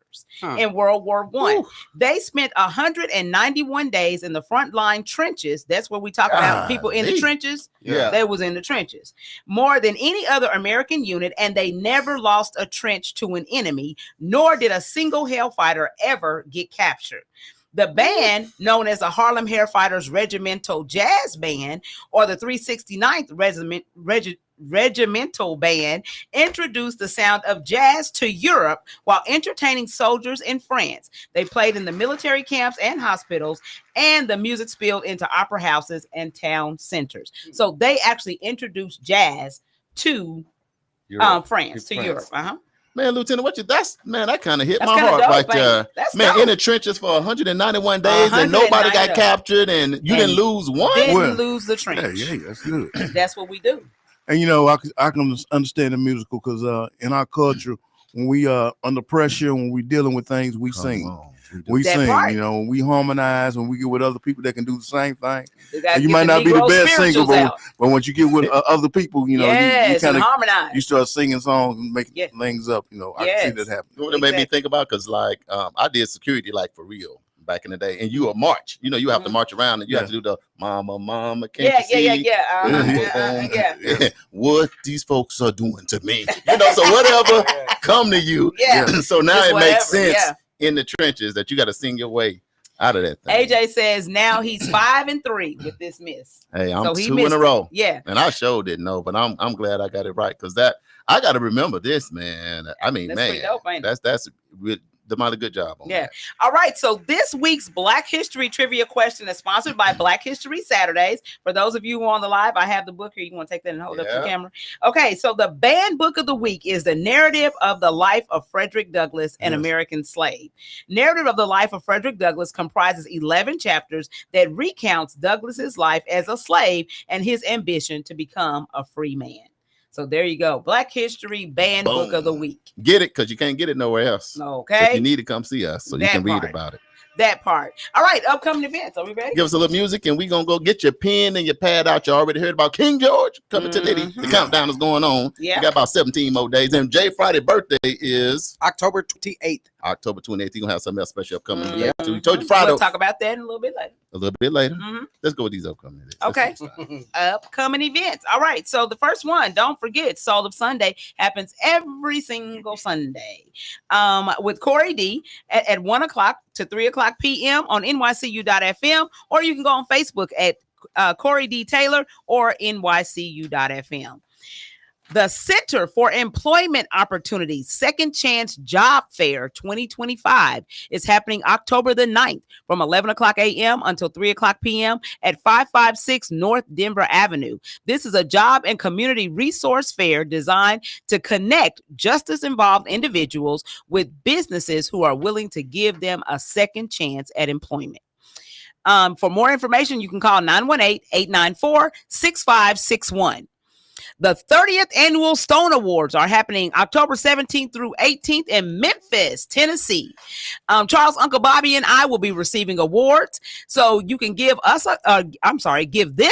in World War I. They spent 191 days in the frontline trenches. That's where we talk about people in the Golly. trenches. Yeah. They was in the trenches more than any other American unit, and they never lost a trench to an enemy, nor did a single Hellfighter ever get captured. The band, known as the Harlem Hellfighters Regimental Jazz Band, or the 369th Regimental Band, introduced the sound of jazz to Europe while entertaining soldiers in France. They played in the military camps and hospitals, and the music spilled into opera houses and town centers. So they actually introduced jazz to France, to Europe. Man, Lieutenant, that kind of hit That's my kinda heart dope, right man. there. That's Man, dope. in the trenches for 191 days and nobody got 191. captured and you didn't lose one. Didn't lose the trench. Yeah, that's good. That's what we do. And I can understand the musical because in our culture, when we under pressure, when we dealing with things, we sing. We That sing, part. when we harmonize, when we get with other people that can do the same thing. And you might not be the best singer, but once you get with other people, you kind of harmonize. You start singing songs and making things up. I can see that happen. You know what it made me think about? Because I did security for real back in the day, and you a march. You have to march around and you have to do the mama can't you see? What these folks are doing to me. So whatever come to you. So now Just it makes whatever, sense in the trenches that you got to sing your way out of that thing. AJ says now he's 5-3 with this miss. Hey, I'm So he 2 in a row. Yeah. And I sure didn't know, but I'm glad I got it right because I got to remember this, man. I mean, That's pretty dope, ain't it? that's Damali, good job on that. All right. So this week's Black History Trivia question is sponsored by Black History Saturdays. For those of you who are on the live, I have the book here. You want to take that and hold up the camera? Okay. So the banned book of the week is The Narrative of the Life of Frederick Douglass, an American Slave. Narrative of the Life of Frederick Douglass comprises 11 chapters that recounts Douglass's life as a slave and his ambition to become a free man. So there you go. Black History Banned Book of the Week. Get it because you can't get it nowhere else. Okay. So if you need to come see us so you can read about it. That part. All right. Upcoming events. Are we ready? Give us a little music and we're going to go get your pen and your pad out. You already heard about King George coming to Liddy. The countdown is going on. Yeah. We got about 17 more days. And Jay Friday's birthday is October 28th. October 28th. You're going to have something else special upcoming. So we told you Friday. We'll talk about that in a little bit later. Let's go with these upcoming events. Okay. Upcoming events. All right. So the first one, don't forget, Soul of Sunday happens every single Sunday with Corey D at 1 o'clock to 3 o'clock p.m. on nycu.fm, or you can go on Facebook at Corey D. Taylor or nycu.fm. The Center for Employment Opportunities Second Chance Job Fair 2025 is happening October the 9th from 11 o'clock a.m. until 3 o'clock p.m. at 556 North Denver Avenue. This is a job and community resource fair designed to connect justice-involved individuals with businesses who are willing to give them a second chance at employment. For more information, you can call 918-894-6561. The 30th Annual Stone Awards are happening October 17th through 18th in Memphis, Tennessee. Charles, Uncle Bobby, and I will be receiving awards. So you can give them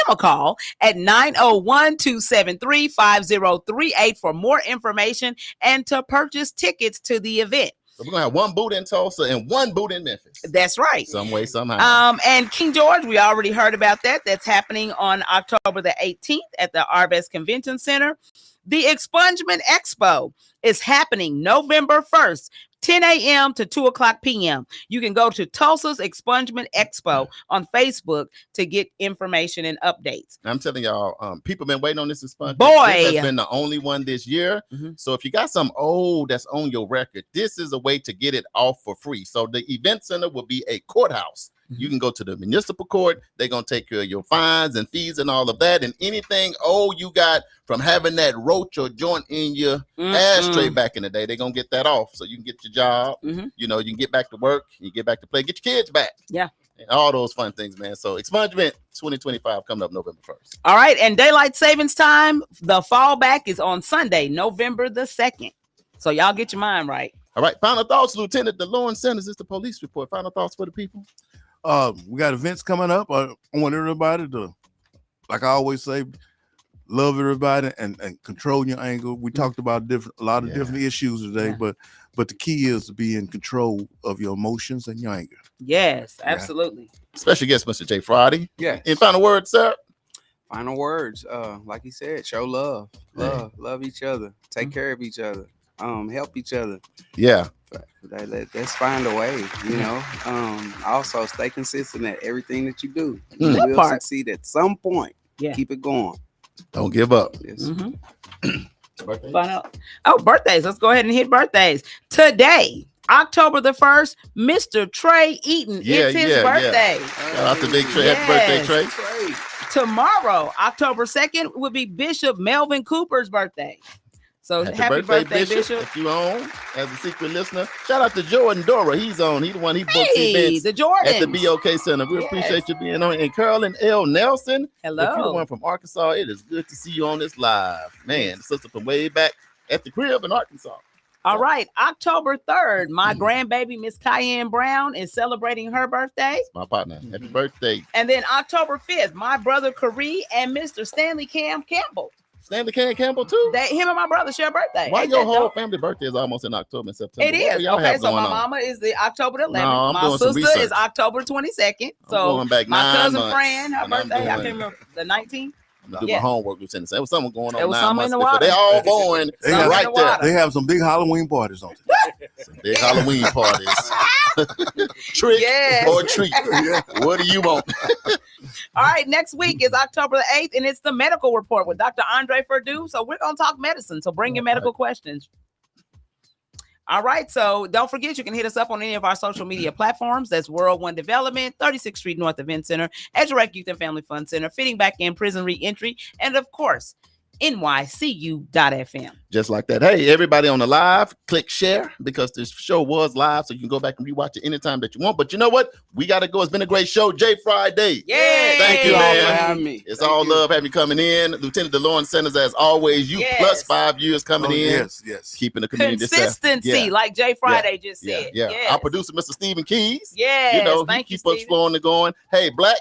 a call at 901-273-5038 for more information and to purchase tickets to the event. So we're going to have one boot in Tulsa and one boot in Memphis. That's right. Some way, somehow. And King George, we already heard about that. That's happening on October the 18th at the Arvest Convention Center. The Expungement Expo is happening November 1st, 10 a.m. to 2 o'clock p.m. You can go to Tulsa's Expungement Expo on Facebook to get information and updates. I'm telling y'all, people been waiting on this expungement. Boy, this has been the only one this year. Mm-hmm. So if you got some old that's on your record, this is a way to get it off for free. So the event center will be a courthouse. Mm-hmm. You can go to the municipal court. They're going to take care of your fines and fees and all of that. And anything you got from having that roach or joint in your ashtray back in the day, they're going to get that off. So you can get your job. Mm-hmm. You know, you can get back to work. You get back to play. Get your kids back. Yeah. And all those fun things, man. So Expungement 2025 coming up November 1st. All right. And daylight savings time, the fallback is on Sunday, November the 2nd. So y'all get your mind right. All right. Final thoughts, Lieutenant DeLorean Sanders. It's the police report. Final thoughts for the people. We got events coming up. I want everybody to, like I always say, love everybody and control your anger. We talked about a lot of different issues today, but the key is to be in control of your emotions and your anger. Yes, absolutely. Special guest, Mr. J. Friday. Yeah. Any final words, sir? Final words. Like he said, show love, love each other, take care of each other, help each other. Yeah. Let's find a way, you know. Also stay consistent at everything that you do. You will succeed at some point. Yeah. Keep it going. Don't give up. Yes. Mm-hmm. Birthdays. Let's go ahead and hit birthdays. Today, October the 1st, Mr. Trey Eaton. It's his birthday. Yeah. Shout out to Big Trey. Happy birthday, Trey. Tomorrow, October 2nd, will be Bishop Melvin Cooper's birthday. So happy birthday, Bishop. If you on as a secret listener, shout out to Jordan Dora. He's on. He's the one. He booked events the Jordans at the BOK Center. We appreciate you being on. And Carolyn L. Nelson. Hello. If you're the one from Arkansas, it is good to see you on this live. Man, the sister from way back at the crib in Arkansas. All right, October 3rd, my grandbaby, Miss Cayenne Brown, is celebrating her birthday. That's my partner. Happy birthday. And then October 5th, my brother Caree and Mr. Stanley Campbell. Stanley Campbell too. Him and my brother share birthday. Why your whole family birthday is almost in October and September? It is. Okay, so my mama is the October 11th. No, my sister is October 22nd. So going back my cousin months, Fran, her birthday, I can't remember, the 19th. I'm gonna do my homework, Lieutenant. There was something going on. There was something in the water. They all born right there. They have some big Halloween parties on it. Some big Halloween parties. Trick or treat. What do you want? All right, next week is October the 8th, and it's the medical report with Dr. Andre Perdue. So we're going to talk medicine. So bring your medical questions. All right, so don't forget, you can hit us up on any of our social media platforms. That's World One Development, 36th Street North Event Center, Edgerec Youth and Family Fun Center, Fitting Back in Prison Reentry, and of course, nycu.fm. Just like that. Hey, everybody on the live, click share because this show was live, so you can go back and rewatch it anytime that you want. But you know what? We got to go. It's been a great show. J Friday. Yeah. Thank you, man. For having me. It's all love having you coming in. Lieutenant DeLorean Sanders, as always, you plus 5 years coming in. Yes. Keeping the community. Consistency, like J Friday just said. Yeah. Our producer, Mr. Stephen Keys. Yeah. You know, Thank he you, keep us flowing and going. Hey, Black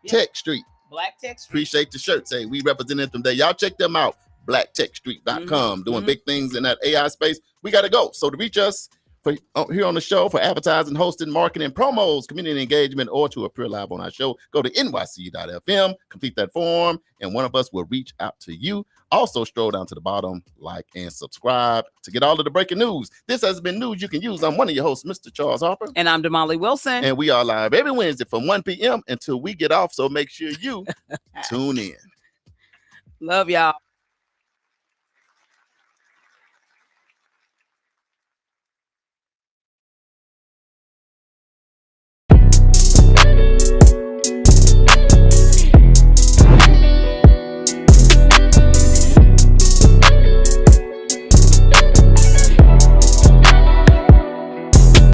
Tech Street. Black Tech Street. Appreciate the shirts. Hey, we represented them there. Y'all check them out. blacktechstreet.com, doing big things in that AI space. We got to go. So to reach us for here on the show for advertising, hosting, marketing, promos, community engagement, or to appear live on our show, go to nycu.fm, complete that form, and one of us will reach out to you. Also, scroll down to the bottom, like and subscribe to get all of the breaking news. This has been news you can use. I'm one of your hosts, Mr. Charles Harper. And I'm Damali Wilson. And we are live every Wednesday from 1 p.m. until we get off. So make sure you tune in. Love y'all.